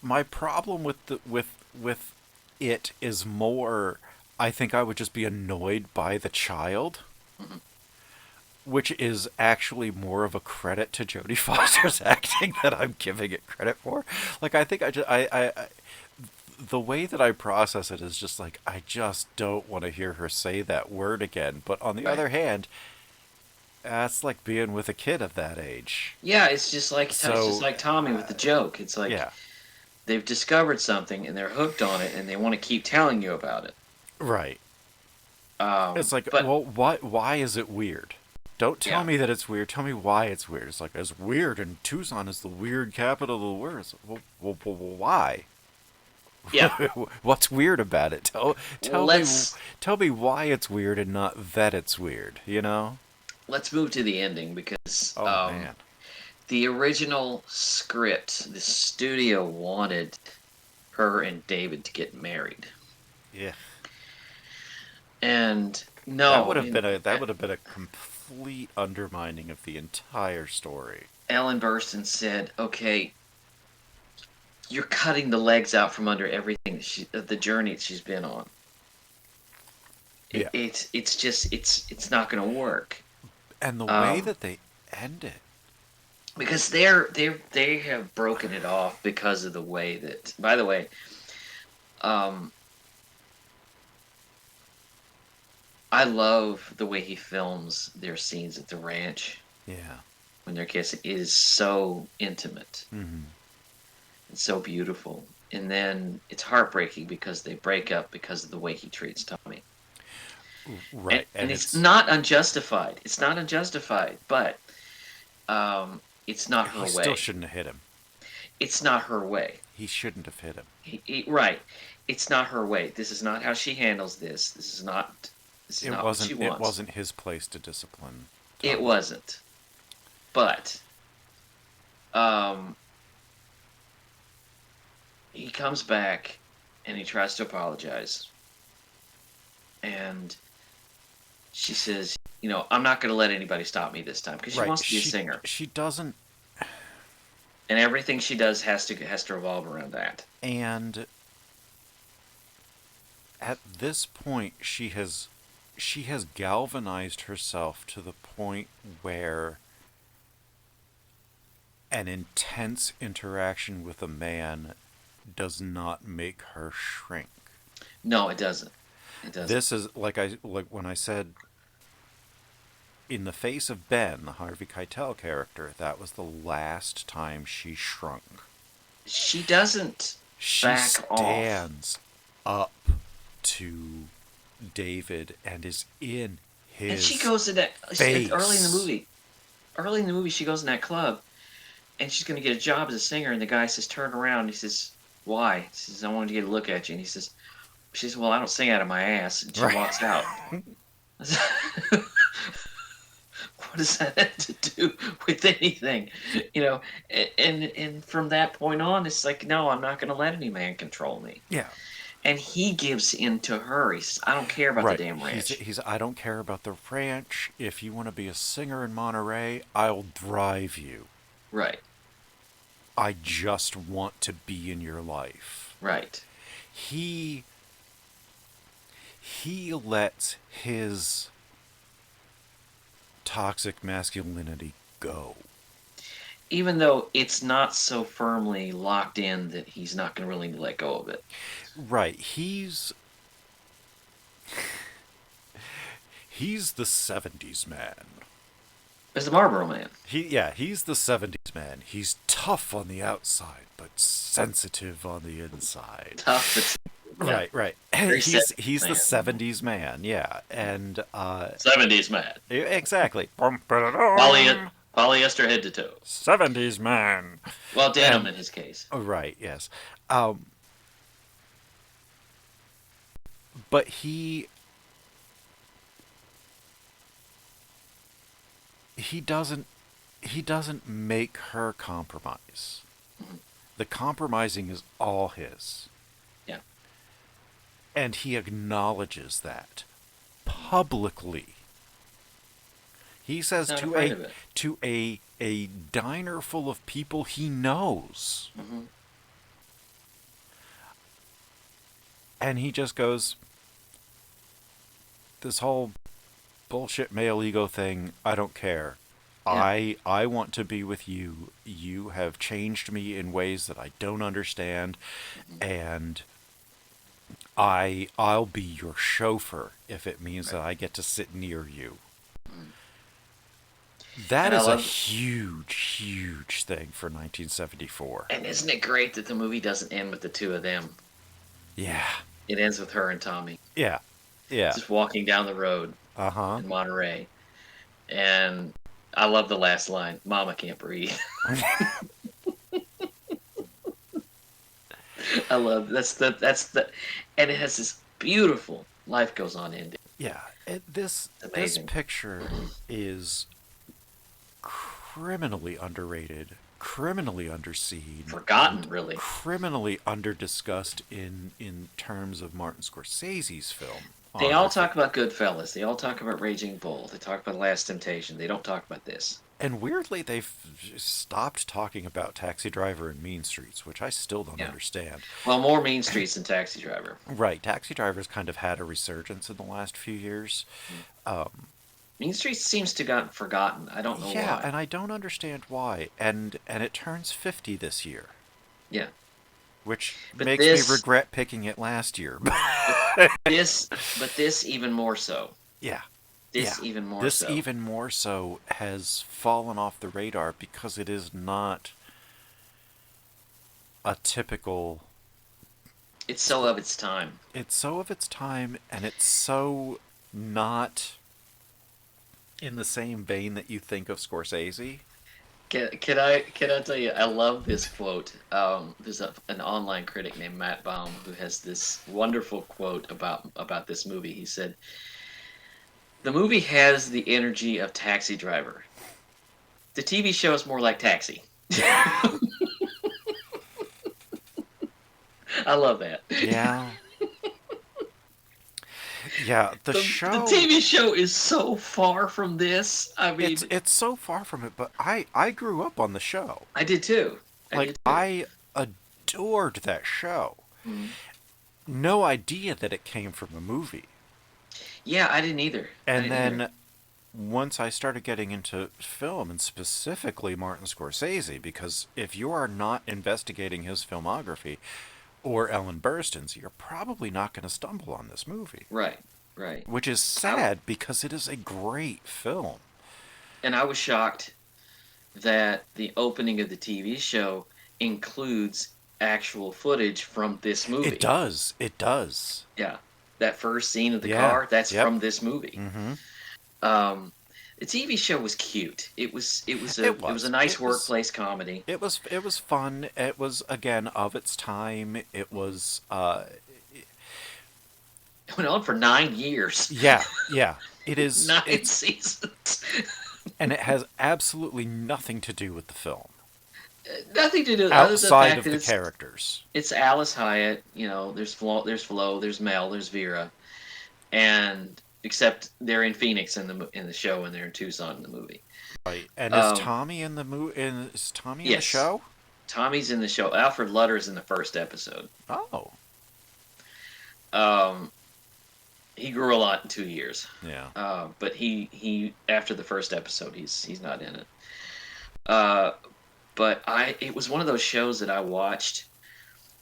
G: my problem with it is more, I think I would just be annoyed by the child, which is actually more of a credit to Jodie Foster's acting that I'm giving it credit for. Like, I think the way that I process it is just like, I just don't want to hear her say that word again. But on the other hand, that's like being with a kid of that age.
F: Yeah, it's just like Tommy with the joke. It's like they've discovered something and they're hooked on it and they want to keep telling you about it.
G: Right. It's like, well, why is it weird? Don't tell me that it's weird. Tell me why it's weird. It's like, it's weird, and Tucson is the weird capital of the world. Well, why?
F: Yeah.
G: What's weird about it? Tell me why it's weird and not that it's weird, you know?
F: Let's move to the ending because
G: man.
F: The original script, the studio wanted her and David to get married.
G: Yeah.
F: And no,
G: that would have been a complete undermining of the entire story.
F: Ellen Burstyn said, "Okay, you're cutting the legs out from under everything the journey she's been on. It's not going to work."
G: And the way that they end it,
F: because they have broken it off because of the way that. By the way, I love the way he films their scenes at the ranch.
G: Yeah.
F: When they're kissing, it is so intimate.
G: Mm-hmm.
F: It's so beautiful. And then it's heartbreaking because they break up because of the way he treats Tommy.
G: Right.
F: And it's not unjustified. It's not unjustified, but it's not her way. He
G: still shouldn't have hit him.
F: It's not her way.
G: He shouldn't have hit him.
F: Right. It's not her way. This is not how she handles this. This is not what she wants.
G: It wasn't his place to discipline
F: Tommy. It wasn't. But he comes back and he tries to apologize. And she says, I'm not going to let anybody stop me this time because she wants to be a singer.
G: She doesn't.
F: And everything she does has to revolve around that.
G: And at this point she has galvanized herself to the point where an intense interaction with a man does not make her shrink.
F: No, it doesn't. It doesn't.
G: This is like when I said in the face of Ben, the Harvey Keitel character, that was the last time she shrunk.
F: She doesn't
G: She
F: back off.
G: stands up to David and is in his
F: And she goes to that
G: face.
F: early in the movie. Early in the movie, she goes in that club, and she's going to get a job as a singer. And the guy says, "Turn around." He says, "Why?" He says, "I wanted to get a look at you." And he says, "She says, well, I don't sing out of my ass." And she walks out. What does that have to do with anything? You know, and from that point on, it's like, no, I'm not going to let any man control me.
G: Yeah.
F: And he gives in to her. He says, I don't care about the damn ranch.
G: He's I don't care about the ranch. If you want to be a singer in Monterey, I'll drive you.
F: Right.
G: I just want to be in your life.
F: Right.
G: He lets his toxic masculinity go.
F: Even though it's not so firmly locked in that he's not going to really let go of it.
G: Right. He's the 70s man.
F: It's the Marlboro Man.
G: He's the 70s man. He's tough on the outside, but sensitive on the inside.
F: Tough, but
G: Right.
F: Very
G: He's
F: 70s
G: the
F: man.
G: 70s man, yeah. And
F: 70s man.
G: exactly.
F: Polyester head to toe.
G: 70s man.
F: Well, denim in his case.
G: Oh, right, yes. But he doesn't make her compromise. The compromising is all his.
F: Yeah.
G: And he acknowledges that publicly. He says
F: Not
G: to
F: afraid of it.
G: a diner full of people he knows.
F: Mm-hmm.
G: And he just goes, this whole bullshit male ego thing, I don't care.
F: Yeah.
G: I want to be with you. You have changed me in ways that I don't understand, and I'll be your chauffeur if it means that I get to sit near you. That is a huge, huge thing for 1974.
F: And isn't it great that the movie doesn't end with the two of them?
G: Yeah.
F: It ends with her and Tommy.
G: Yeah.
F: Just walking down the road in Monterey. And I love the last line, Mama can't breathe. I love that's the and it has this beautiful life goes on ending.
G: Yeah. This picture is criminally underrated, criminally underseen,
F: Forgotten, really.
G: criminally underdiscussed in terms of Martin Scorsese's film.
F: They all talk about Goodfellas. They all talk about Raging Bull. They talk about Last Temptation. They don't talk about this.
G: And weirdly, they've stopped talking about Taxi Driver and Mean Streets, which I still don't understand.
F: Well, more Mean Streets than Taxi Driver.
G: Right. Taxi Driver's kind of had a resurgence in the last few years.
F: Mean Streets seems to have gotten forgotten. I don't know why.
G: Yeah, and I don't understand why. And it turns 50 this year.
F: Yeah.
G: Which
F: But
G: makes
F: this-
G: me regret picking it last year.
F: This even more so.
G: Yeah.
F: This even more
G: This
F: so.
G: even more so has fallen off the radar because it is not a typical...
F: It's so of its time.
G: It's so of its time, and it's so not in the same vein that you think of Scorsese.
F: Can I tell you, I love this quote. There's an online critic named Matt Baum who has this wonderful quote about this movie. He said, "The movie has the energy of Taxi Driver. The TV show is more like Taxi." I love that.
G: Yeah. Yeah, the show...
F: The TV show is so far from this. I mean...
G: It's so far from it, but I grew up on the show.
F: I did too.
G: I adored that show.
F: Mm-hmm.
G: no idea that it came from a movie.
F: Yeah, I didn't either.
G: And then once I started getting into film, and specifically Martin Scorsese, because if you are not investigating his filmography or Ellen Burstyn's, you're probably not going to stumble on this movie.
F: Right.
G: Which is sad because it is a great film.
F: And I was shocked that the opening of the TV show includes actual footage from this movie.
G: It does.
F: Yeah. That first scene of the car, that's from this movie.
G: Mm-hmm.
F: The TV show was cute. It was a nice workplace comedy.
G: It was fun. It was, again, of its time. It was
F: It went on for 9 years.
G: Yeah. It is
F: 9 seasons.
G: And it has absolutely nothing to do with the film.
F: Nothing to do
G: outside of the characters.
F: It's Alice Hyatt. There's Flo, there's Mel, there's Vera, and except they're in Phoenix in the show, and they're in Tucson in the movie.
G: Right. And is Tommy in the Is Tommy in the show?
F: Tommy's in the show. Alfred Lutter is in the first episode.
G: Oh.
F: He grew a lot in 2 years.
G: Yeah.
F: But he after the first episode, he's not in it. But it was one of those shows that I watched.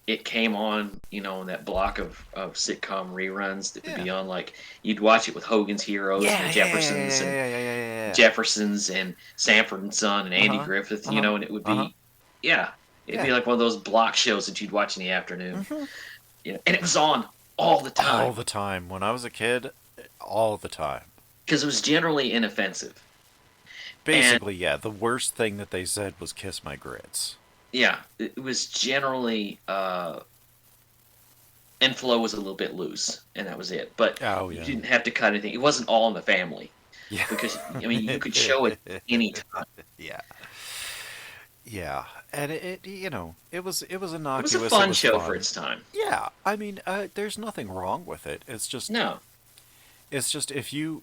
F: It came on, in that block of sitcom reruns that would be on, like, you'd watch it with Hogan's Heroes and the Jeffersons and Jeffersons and Sanford and Son and Andy Griffith, and it would be, it'd be like one of those block shows that you'd watch in the afternoon. And it was on all the time.
G: All the time. When I was a kid, all the time.
F: Because it was generally inoffensive.
G: Basically, the worst thing that they said was "kiss my grits."
F: Yeah, it was generally, and flow was a little bit loose, and that was it. But you didn't have to cut anything. It wasn't all in the family. Yeah. Because, you could show it any time.
G: Yeah. And it was innocuous.
F: It was a fun show for its time.
G: Yeah. I mean, there's nothing wrong with it. It's just...
F: No.
G: It's just if you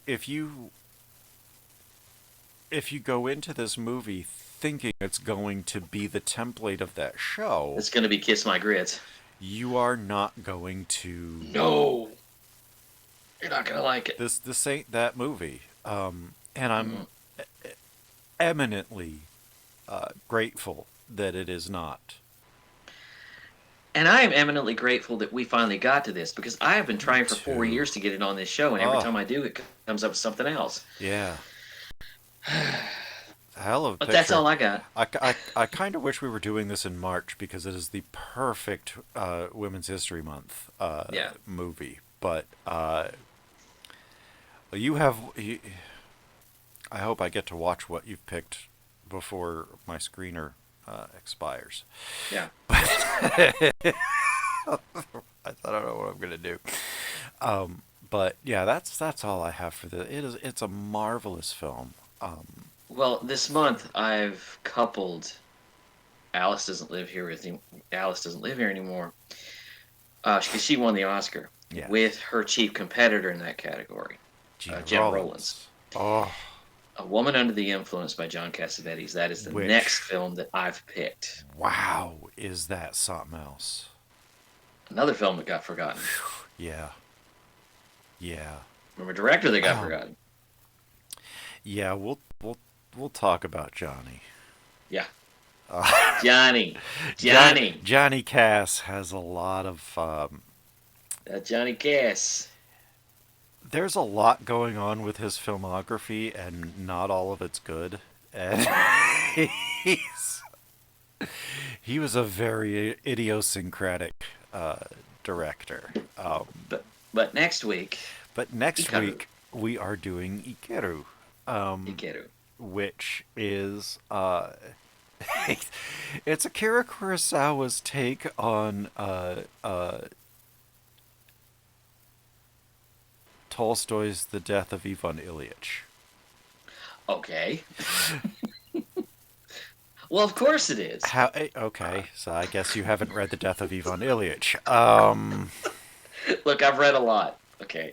G: go into this movie thinking it's going to be the template of that show...
F: It's going to be Kiss My Grits.
G: You are not going to...
F: No! You're not going to like it.
G: This ain't that movie. And I'm eminently grateful that it is not.
F: And I am eminently grateful that we finally got to this, because I have been trying for 4 years to get it on this show, and every time I do, it comes up with something else.
G: Yeah. Hell of a
F: But
G: picture.
F: that's all I got.
G: I kind of wish we were doing this in March, because it is the perfect Women's History Month movie. But I hope I get to watch what you've picked before my screener expires.
F: Yeah.
G: I don't know what I'm gonna do. But yeah, that's all I have for this. It's a marvelous film.
F: Well, this month I've coupled Alice doesn't live here anymore. Because she won the Oscar with her chief competitor in that category, Jen Rollins.
G: Oh.
F: A Woman Under the Influence by John Cassavetes. That is the next film that I've picked.
G: Wow, is that something else?
F: Another film that got forgotten.
G: Yeah.
F: From a director that got forgotten.
G: Yeah, we'll talk about Johnny.
F: Yeah. Johnny
G: Cass has a lot of...
F: Johnny Cass.
G: There's a lot going on with his filmography, and not all of it's good. And he was a very idiosyncratic director.
F: But next week...
G: we are doing Ikeru.
F: Ikeru.
G: Which is... it's Akira Kurosawa's take on... Tolstoy's The Death of Ivan Ilyich.
F: Okay. Well, of course it is.
G: Okay, so I guess you haven't read The Death of Ivan Ilyich.
F: Look, I've read a lot. Okay.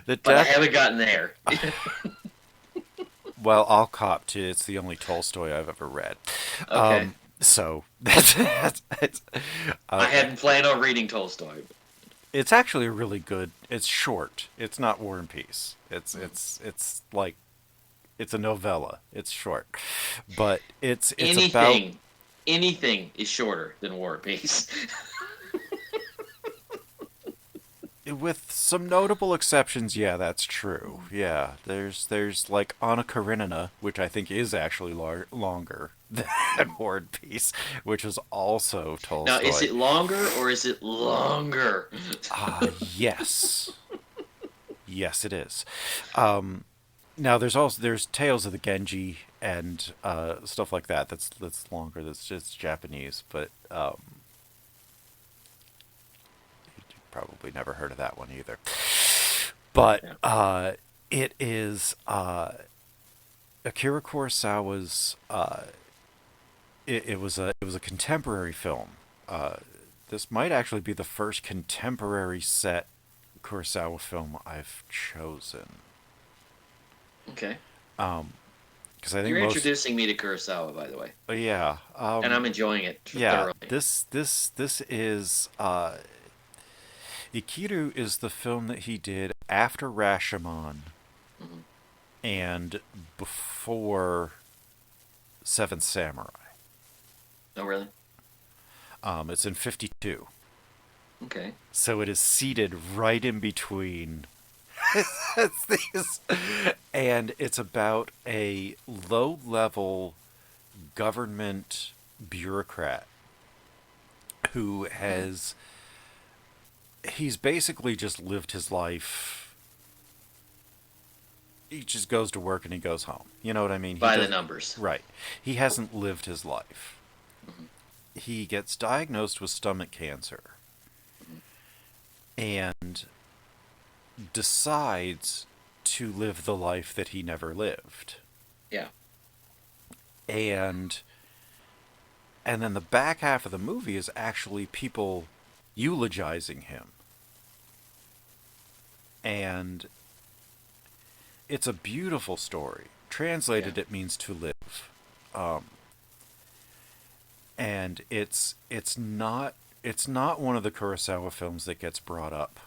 F: But I haven't gotten there.
G: Well, I'll cop to it's the only Tolstoy I've ever read.
F: Okay.
G: So that's
F: I hadn't planned on reading Tolstoy.
G: it's actually really good. It's short. It's not War and Peace. It's like it's a novella. It's short, but it's
F: anything is shorter than War and Peace.
G: with some notable exceptions. Yeah, that's true. Yeah, there's like Anna Karenina, which I think is actually longer than War and Peace, which is also Tolstoy.
F: Now, is it longer or is it longer?
G: Yes. Yes, it is. Now there's Tales of the Genji and stuff like that. That's longer. That's just Japanese, but you probably never heard of that one either. But it is Akira Kurosawa's. It was a contemporary film. This might actually be the first contemporary set Kurosawa film I've chosen.
F: Okay.
G: Because I think
F: you're introducing me to Kurosawa, by the way.
G: Yeah.
F: And I'm enjoying it
G: yeah.
F: thoroughly.
G: This is Ikiru is the film that he did after Rashomon and before Seventh Samurai.
F: Oh, really?
G: It's in 52.
F: Okay.
G: So it is seated right in between these. And it's about a low-level government bureaucrat who he's basically just lived his life. He just goes to work and he goes home. You know what I mean?
F: By the numbers.
G: Right. He hasn't lived his life. He gets diagnosed with stomach cancer and decides to live the life that he never lived.
F: Yeah.
G: And then the back half of the movie is actually people eulogizing him. And it's a beautiful story. Translated, it means to live. And it's not one of the Kurosawa films that gets brought up.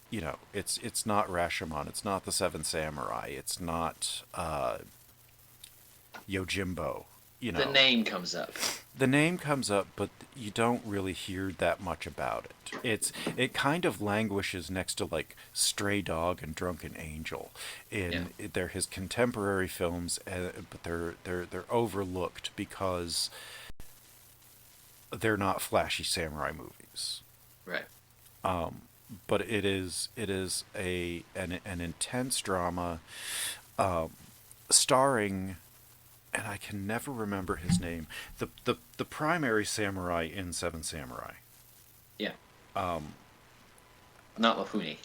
G: You know, it's not Rashomon, it's not The Seven Samurai, it's not Yojimbo. You know,
F: the name comes up.
G: The name comes up, but you don't really hear that much about it. It kind of languishes next to like Stray Dog and Drunken Angel. They're his contemporary films, but they're overlooked because they're not flashy samurai movies.
F: Right.
G: But it is an intense drama, starring, and I can never remember his name, the primary samurai in Seven Samurai.
F: Yeah. Not Mifune.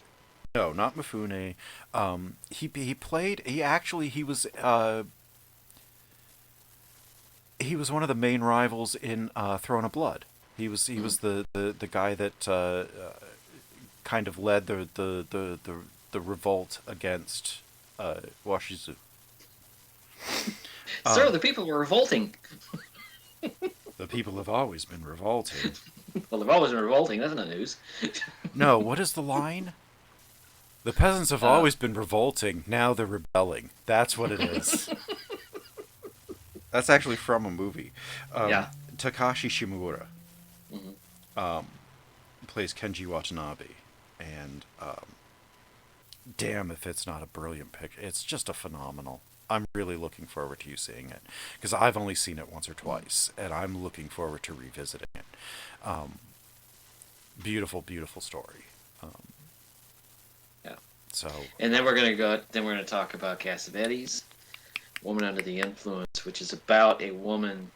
G: No, not Mifune. He was one of the main rivals in Throne of Blood. He was the guy that kind of led the revolt against Washizu.
F: Sir, the people were revolting.
G: The people have always been revolting.
F: Well, they've always been revolting. That's not news.
G: No, what is the line? The peasants have always been revolting. Now they're rebelling. That's what it is. That's actually from a movie. Takashi Shimura plays Kenji Watanabe. And damn if it's not a brilliant picture. It's just a phenomenal. I'm really looking forward to you seeing it. Because I've only seen it once or twice. And I'm looking forward to revisiting it. Beautiful, beautiful story.
F: Yeah.
G: So.
F: And then we're gonna talk about Cassavetes, Woman Under the Influence, which is about a woman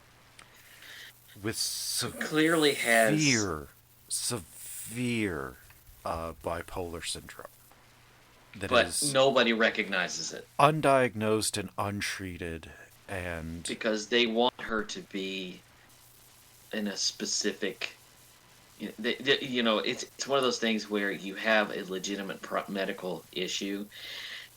G: with
F: clearly has
G: severe bipolar syndrome.
F: But nobody recognizes it.
G: Undiagnosed and untreated, and
F: because they want her to be in a specific. You know, it's one of those things where you have a legitimate medical issue,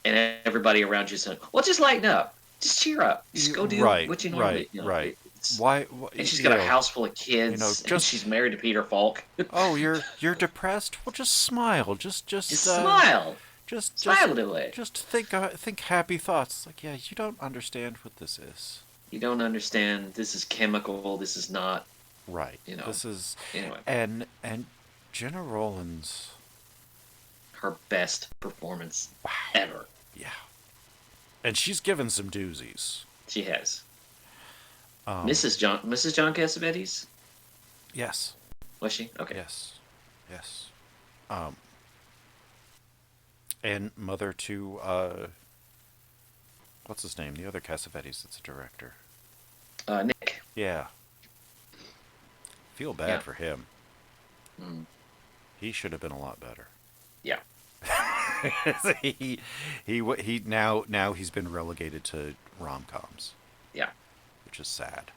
F: and everybody around you saying, "Well, just lighten up, just cheer up, just go do what you normally."
G: Right. why
F: and she's got a house full of kids. And she's married to Peter Falk.
G: Oh, you're depressed? Well, just smile. Just
F: smile. Smile a little bit.
G: Just think happy thoughts. Like, yeah, you don't understand what this is.
F: You don't understand. This is chemical. This is not.
G: Right. This is
F: anyway.
G: And Jenna Rollins.
F: Her best performance ever.
G: Yeah. And she's given some doozies.
F: She has. Mrs. John Cassavetes?
G: Yes.
F: Was she? Okay.
G: Yes. And mother to what's his name? The other Cassavetes that's a director.
F: Nick.
G: Yeah. Feel bad for him.
F: Mm.
G: He should have been a lot better.
F: Yeah.
G: he now he's been relegated to rom-coms.
F: Yeah.
G: Which is sad.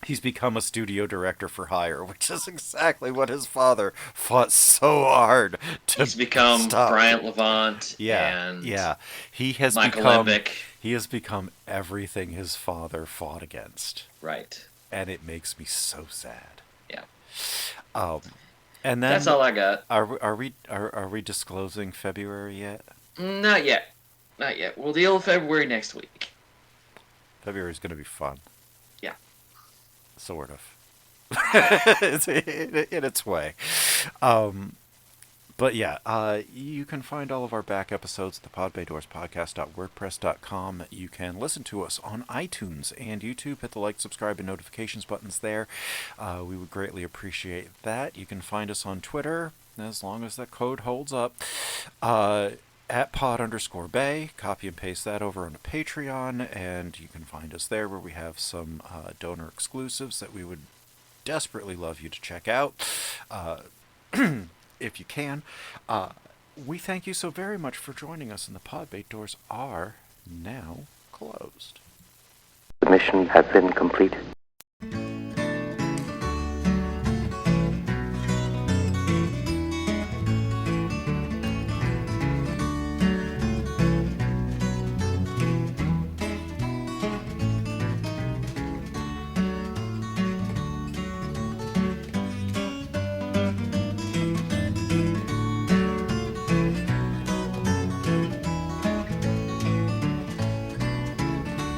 G: He's become a studio director for hire, which is exactly what his father fought so hard to
F: He's become
G: stop.
F: Bryant Levant.
G: Yeah. He has
F: Michael
G: become
F: Levick.
G: He has become everything his father fought against.
F: Right.
G: And it makes me so sad.
F: Yeah.
G: And then
F: that's all I got.
G: Are we disclosing February yet?
F: Not yet. We'll deal with February next week.
G: February's going to be fun.
F: Yeah.
G: Sort of. in its way. But yeah, you can find all of our back episodes at the podbaydorspodcast.wordpress.com. You can listen to us on iTunes and YouTube. Hit the like, subscribe, and notifications buttons there. We would greatly appreciate that. You can find us on Twitter, as long as that code holds up, at pod_bay. Copy and paste that over on Patreon, and you can find us there where we have some donor exclusives that we would desperately love you to check out. If you can. We thank you so very much for joining us, and the Podbait doors are now closed.
A: The mission has been completed.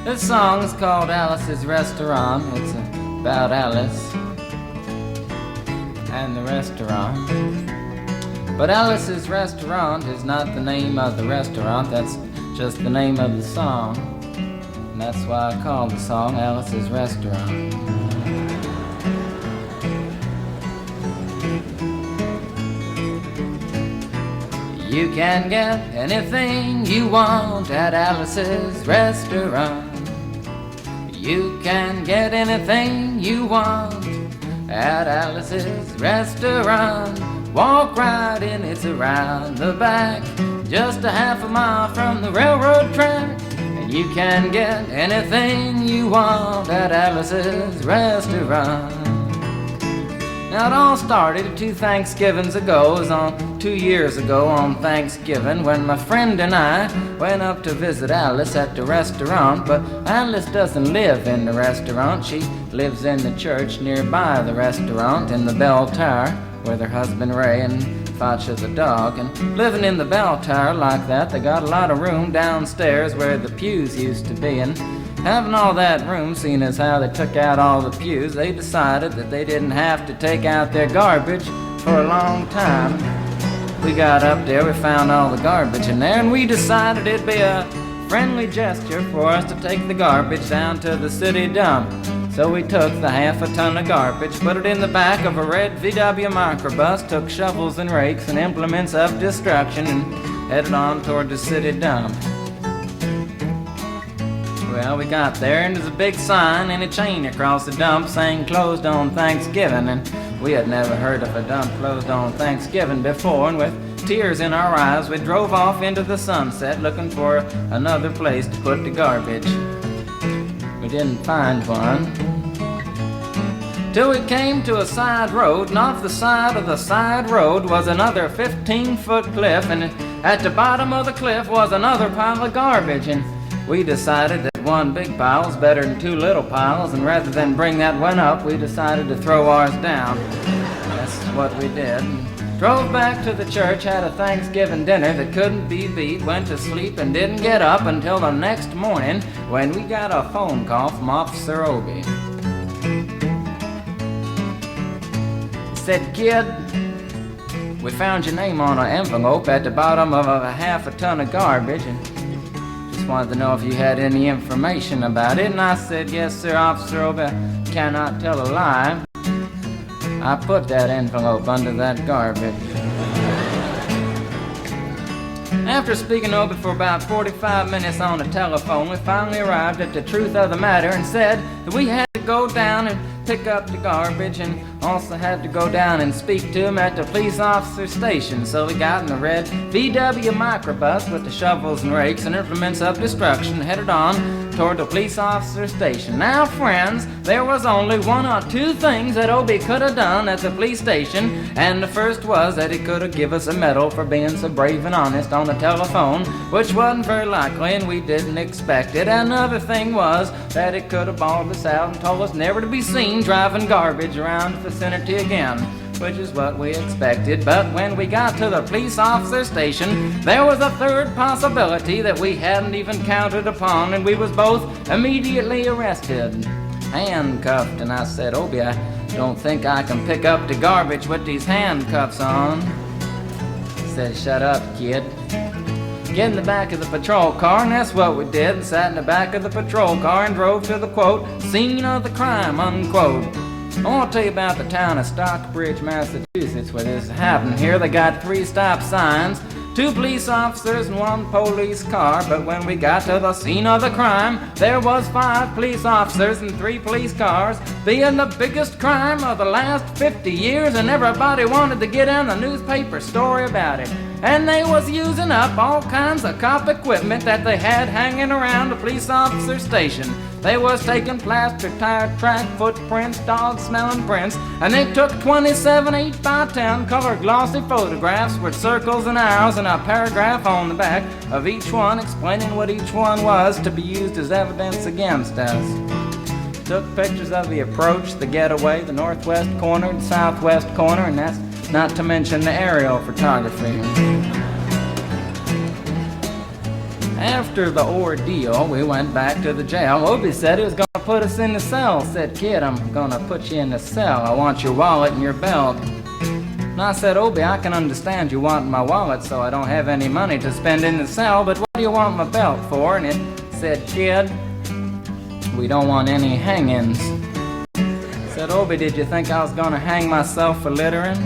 H: This song is called Alice's Restaurant. It's about Alice and the restaurant. But Alice's Restaurant is not the name of the restaurant, that's just the name of the song. And that's why I call the song Alice's Restaurant. You can get anything you want at Alice's Restaurant. You can get anything you want at Alice's Restaurant. Walk right in, it's around the back, just a half a mile from the railroad track. And you can get anything you want at Alice's Restaurant. Now it all started 2 Thanksgivings ago. It was on 2 years ago on Thanksgiving when my friend and I went up to visit Alice at the restaurant. But Alice doesn't live in the restaurant. She lives in the church nearby the restaurant in the bell tower with her husband Ray and Facha the dog. And living in the bell tower like that, they got a lot of room downstairs where the pews used to be. And having all that room, seeing as how they took out all the pews, they decided that they didn't have to take out their garbage for a long time. We got up there, we found all the garbage in there, and we decided it'd be a friendly gesture for us to take the garbage down to the city dump. So we took the half a ton of garbage, put it in the back of a red VW microbus, took shovels and rakes and implements of destruction, and headed on toward the city dump. Well, we got there, and there's a big sign and a chain across the dump saying closed on Thanksgiving, and we had never heard of a dump closed on Thanksgiving before, and with tears in our eyes, we drove off into the sunset looking for another place to put the garbage. We didn't find one till we came to a side road, and off the side of the side road was another 15-foot cliff, and at the bottom of the cliff was another pile of garbage, and we decided that one big pile's better than two little piles, and rather than bring that one up, we decided to throw ours down. That's what we did. Drove back to the church, had a Thanksgiving dinner that couldn't be beat, went to sleep and didn't get up until the next morning when we got a phone call from Officer Obie. He said, "Kid, we found your name on an envelope at the bottom of a half a ton of garbage and just wanted to know if you had any information about it." And I said, "Yes, sir, Officer Obie, I cannot tell a lie. I put that envelope under that garbage." After speaking to Obie for about 45 minutes on the telephone, we finally arrived at the truth of the matter and said that we had to go down and pick up the garbage and also had to go down and speak to him at the police officer station. So we got in the red VW microbus with the shovels and rakes and implements of destruction, headed on toward the police officer station. Now, friends, there was only one or two things that Obie could have done at the police station, and the first was that he could have given us a medal for being so brave and honest on the telephone, which wasn't very likely and we didn't expect it. Another thing was that he could have bawled us out and told us never to be seen driving garbage around the vicinity again, which is what we expected. But when we got to the police officer station, there was a third possibility that we hadn't even counted upon, and we was both immediately arrested, handcuffed. And I said, "Obie, I don't think I can pick up the garbage with these handcuffs on." He said, "Shut up, kid. Get in the back of the patrol car," and that's what we did. Sat in the back of the patrol car and drove to the, quote, "scene of the crime," unquote. I want to tell you about the town of Stockbridge, Massachusetts, where this happened. Here they got 3 stop signs, 2 police officers and 1 police car, but when we got to the scene of the crime, there was 5 police officers and 3 police cars, being the biggest crime of the last 50 years, and everybody wanted to get in the newspaper story about it. And they was using up all kinds of cop equipment that they had hanging around the police officer station. They was taking plastic tire track footprints, dog-smelling prints, and they took 27 8x10 color glossy photographs with circles and arrows and a paragraph on the back of each one explaining what each one was to be used as evidence against us. Took pictures of the approach, the getaway, the northwest corner, the southwest corner, and that's not to mention the aerial photography. After the ordeal, we went back to the jail. Obie said he was going to put us in the cell. Said, "Kid, I'm going to put you in the cell. I want your wallet and your belt." And I said, "Obie, I can understand you want my wallet so I don't have any money to spend in the cell, but what do you want my belt for?" And it said, "Kid, we don't want any hangings." I said, "Obie, did you think I was going to hang myself for littering?"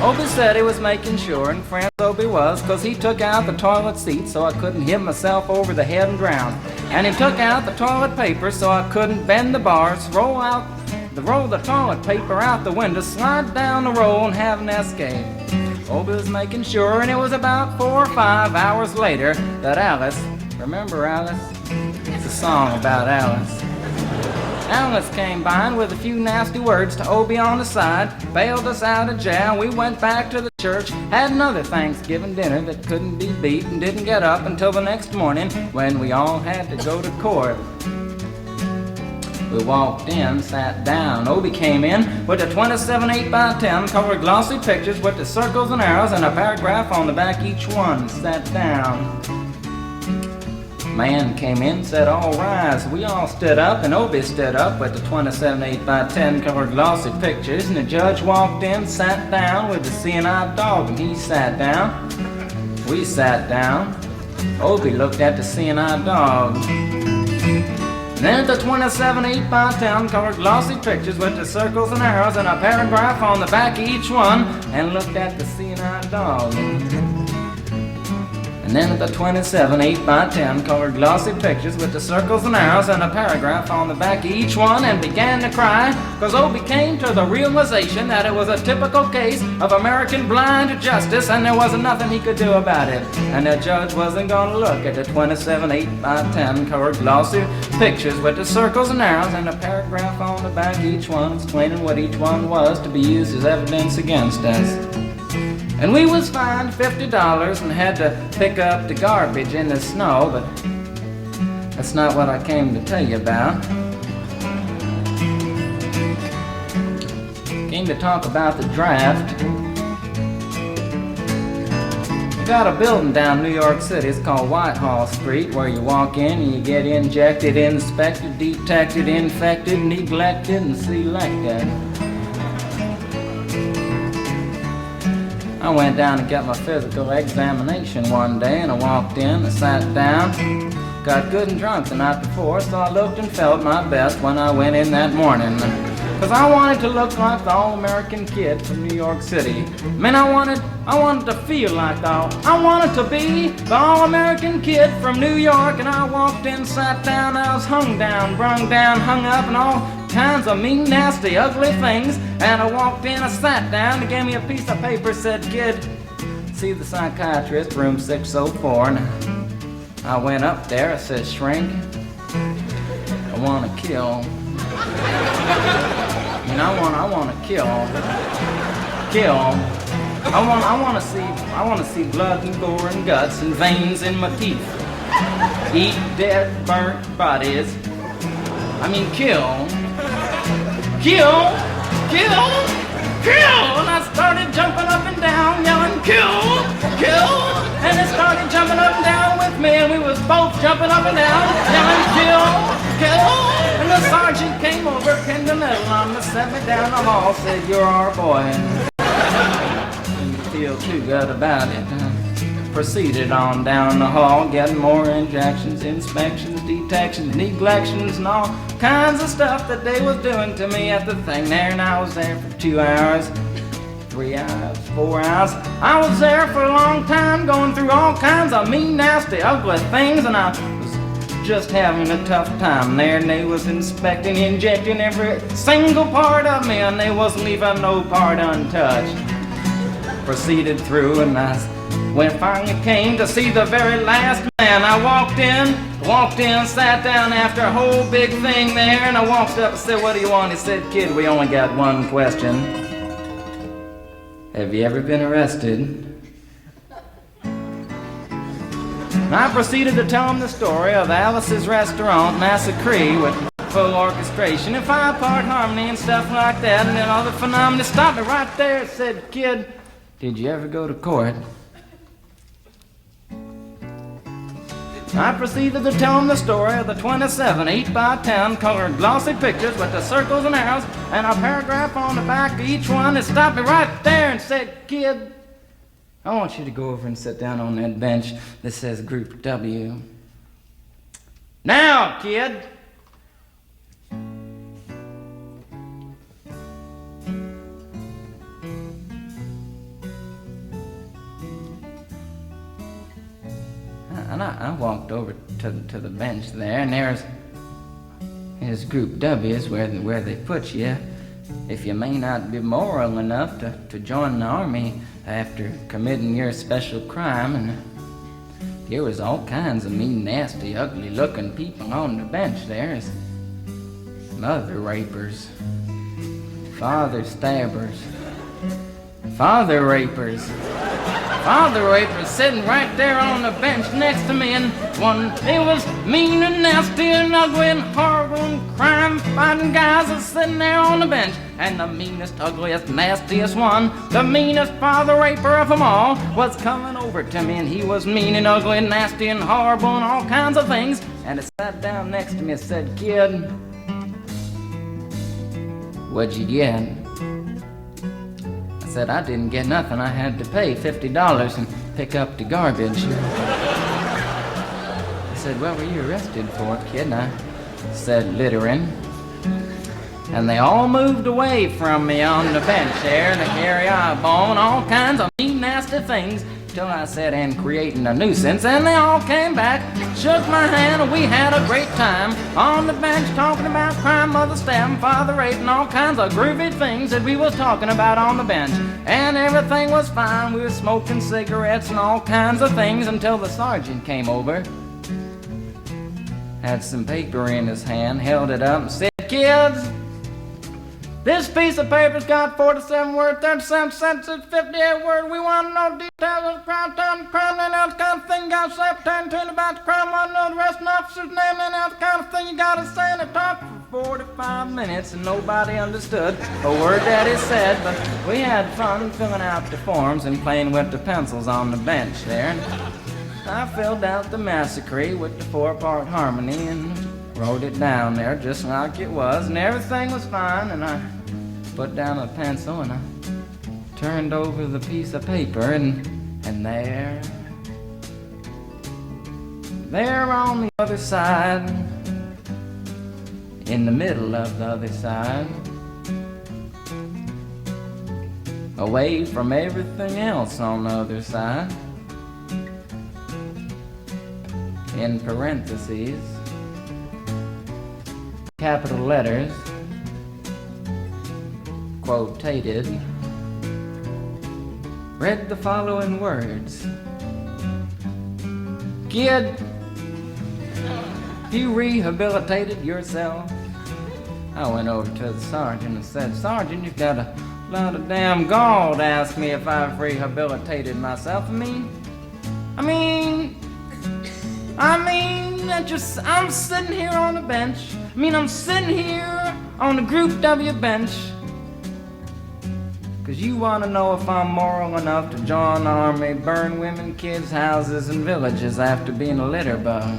H: Obie said he was making sure, and friends Obie was, because he took out the toilet seat so I couldn't hit myself over the head and drown. And he took out the toilet paper so I couldn't bend the bars, roll the toilet paper out the window, slide down the roll, and have an escape. Obie was making sure, and it was about 4 or 5 hours later that Alice, remember Alice? It's a song about Alice. Alice came by and with a few nasty words to Obie on the side, bailed us out of jail. We went back to the church, had another Thanksgiving dinner that couldn't be beat, and didn't get up until the next morning when we all had to go to court. We walked in, sat down. Obie came in with the 27 8x10 colored glossy pictures with the circles and arrows and a paragraph on the back each one. Sat down. Man came in, said, "All rise." We all stood up, and Obie stood up with the 27 8x10 colored glossy pictures, and the judge walked in, sat down with the seeing-eyed dog, and he sat down. We sat down. Obie looked at the seeing-eyed dog. And then the 27 8x10 colored glossy pictures with the circles and arrows and a paragraph on the back of each one, and looked at the seeing-eyed dog. And then the 27 8x10 colored glossy pictures with the circles and arrows and a paragraph on the back of each one, and began to cry, because Obie came to the realization that it was a typical case of American blind justice and there wasn't nothing he could do about it. And the judge wasn't going to look at the 27 8x10 colored glossy pictures with the circles and arrows and a paragraph on the back of each one explaining what each one was to be used as evidence against us. And we was fined $50 and had to pick up the garbage in the snow, but That's not what I came to tell you about. Came to talk about the draft. We got a building down New York City. It's called Whitehall Street, where you walk in and you get injected, inspected, detected, infected, neglected, and selected. I went down to get my physical examination one day, and I walked in, I sat down, got good and drunk the night before, so I looked and felt my best when I went in that morning. Cause I wanted to look like the all-American kid from New York City. Man, I wanted to feel like I wanted to be the all-American kid from New York. And I walked in, sat down, I was hung down, brung down, hung up, and all kinds of mean, nasty, ugly things. And I walked in, I sat down, they gave me a piece of paper, said, kid, see the psychiatrist, room 604. And I went up there, I said, shrink, I want to kill. And I want to kill. I want to see blood and gore and guts and veins in my teeth. Eat dead, burnt bodies. I mean, kill. And I started jumping up and down, yelling, kill. And it started jumping up and down with me, and we was both jumping up and down, yelling, kill. And the sergeant came over, pinned a medal on me, set me down the hall, said, you're our boy. And didn't feel too good about it. Proceeded on down the hall, getting more injections, inspections, detections, neglections, and all kinds of stuff that they was doing to me at the thing there. And I was there for 2 hours, 3 hours, 4 hours. I was there for a long time, going through all kinds of mean, nasty, ugly things, and I was just having a tough time there. And they was inspecting, injecting every single part of me, and they wasn't leaving no part untouched. Proceeded through, and when it finally came to see the very last man, I walked in, sat down after a whole big thing there, and I walked up and said, what do you want? He said, kid, we only got one question. Have you ever been arrested? And I proceeded to tell him the story of Alice's Restaurant Massacre with full orchestration and 5-part harmony and stuff like that, and then all the phenomena. Stopped me right there and said, kid, did you ever go to court? I proceeded to tell him the story of the 27 8x10 colored glossy pictures with the circles and arrows and a paragraph on the back of each one. It stopped me right there and said, kid, I want you to go over and sit down on that bench that says Group W. Now, kid. And I walked over to the bench there, and there's Group W is where they put you if you may not be moral enough to join the army after committing your special crime. And there was all kinds of mean, nasty, ugly-looking people on the bench there. There's mother rapers, father stabbers, father rapers sitting right there on the bench next to me, and it was mean and nasty and ugly and horrible and crime-fighting guys that's sitting there on the bench. And the meanest, ugliest, nastiest one, the meanest father raper of them all, was coming over to me, and he was mean and ugly and nasty and horrible and all kinds of things. And he sat down next to me and said, kid, what'd you get? I said, I didn't get nothing. I had to pay $50 and pick up the garbage. He said, what were you arrested for, kid? And I said, littering. And they all moved away from me on the bench there to carry eyeball and all kinds of mean, nasty things, till I said, and creating a nuisance. And they all came back, shook my hand, and we had a great time on the bench talking about crime, mother stabbing, father raping, all kinds of groovy things that we was talking about on the bench. And everything was fine. We were smoking cigarettes and all kinds of things until the sergeant came over, had some paper in his hand, held it up and said, kids, This piece of paper's got 47 words, 37 sentences, 58 words. We want to know details of the crime, time, the crime, and that kind of thing. You got to say pertaining about the crime. Want to know the rest of the officer's name, and that kind of thing. You got to say in the talk for 45 minutes, and nobody understood a word that he said. But we had fun filling out the forms and playing with the pencils on the bench there. And I filled out the massacre with the 4-part harmony and wrote it down there just like it was, and everything was fine. And I put down a pencil and I turned over the piece of paper, and there on the other side, in the middle of the other side, away from everything else on the other side, in parentheses, capital letters, quotated, read the following words. Kid, you rehabilitated yourself. I went over to the sergeant and said, Sergeant, you've got a lot of damn gall to ask me if I've rehabilitated myself. I'm sitting here on the bench. I'm sitting here on the Group W bench. 'Cause you want to know if I'm moral enough to join the army, burn women, kids, houses, and villages after being a litter bug.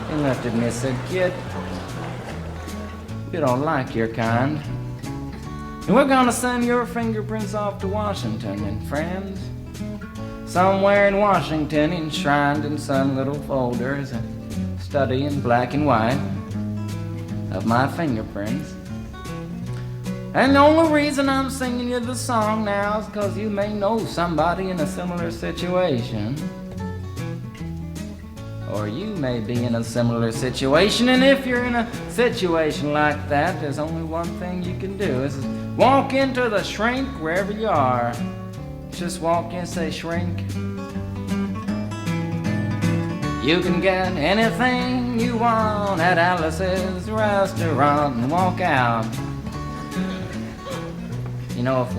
H: He looked at me and said, Kid, you don't like your kind. And we're gonna send your fingerprints off to Washington, and friends, somewhere in Washington, enshrined in some little folders, a study in black and white of my fingerprints. And the only reason I'm singing you the song now is because you may know somebody in a similar situation. Or you may be in a similar situation, and if you're in a situation like that, there's only one thing you can do, is walk into the shrink wherever you are. Just walk in and say, shrink. You can get anything you want at Alice's restaurant and walk out. You know, if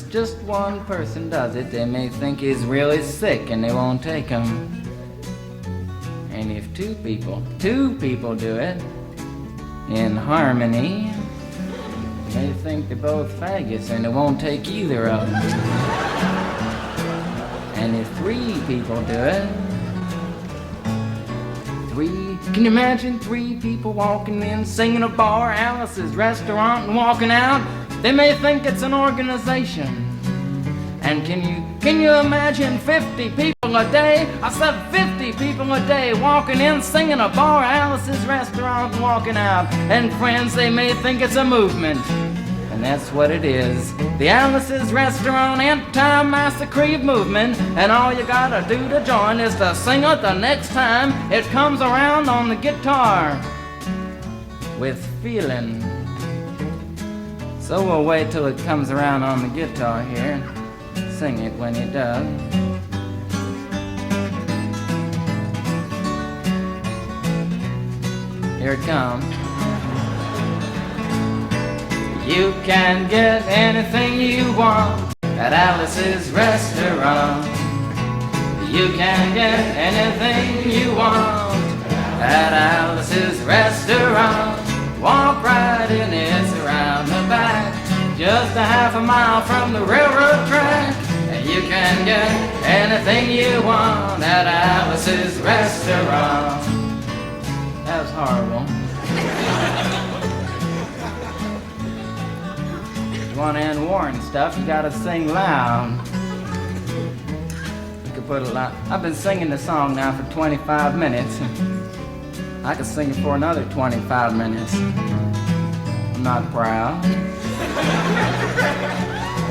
H: just one person does it, they may think he's really sick and they won't take him. And if two people do it in harmony, they think they're both faggots and they won't take either of them. And if 3 people do it, can you imagine 3 people walking in, singing a bar, Alice's restaurant, and walking out? They may think it's an organization. And can you imagine 50 people a day? I said 50 people a day walking in, singing a bar, Alice's restaurant, and walking out. And friends, they may think it's a movement. And that's what it is. The Alice's Restaurant Anti-Massacre Movement. And all you gotta do to join is to sing it the next time it comes around on the guitar. With feeling. So we'll wait till it comes around on the guitar here. Sing it when it does. Here it comes. You can get anything you want at Alice's restaurant. You can get anything you want at Alice's restaurant. Walk right in, it's around the back, just a half a mile from the railroad track. And you can get anything you want at Alice's restaurant. That was horrible. If you want to end war and stuff, you gotta sing loud. You could put a lot. I've been singing the song now for 25 minutes. I could sing it for another 25 minutes. I'm not proud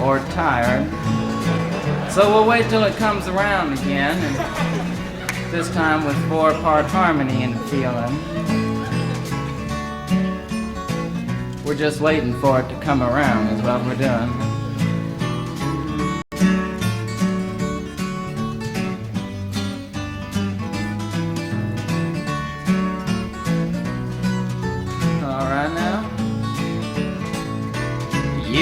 H: or tired. So we'll wait till it comes around again, and this time with 4-part harmony and feeling. We're just waiting for it to come around is what we're doing. All right now.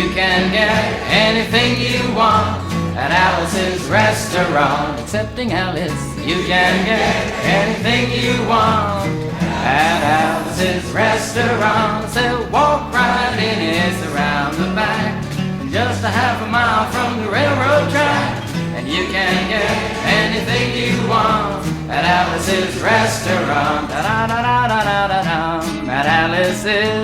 H: You can get anything you want at Alice's restaurant. Excepting Alice, you can get anything you want at Alice's restaurant. So walk right in, it's around the back, just a half a mile from the railroad track. And you can get anything you want at Alice's restaurant. Da da da da da da da. At Alice's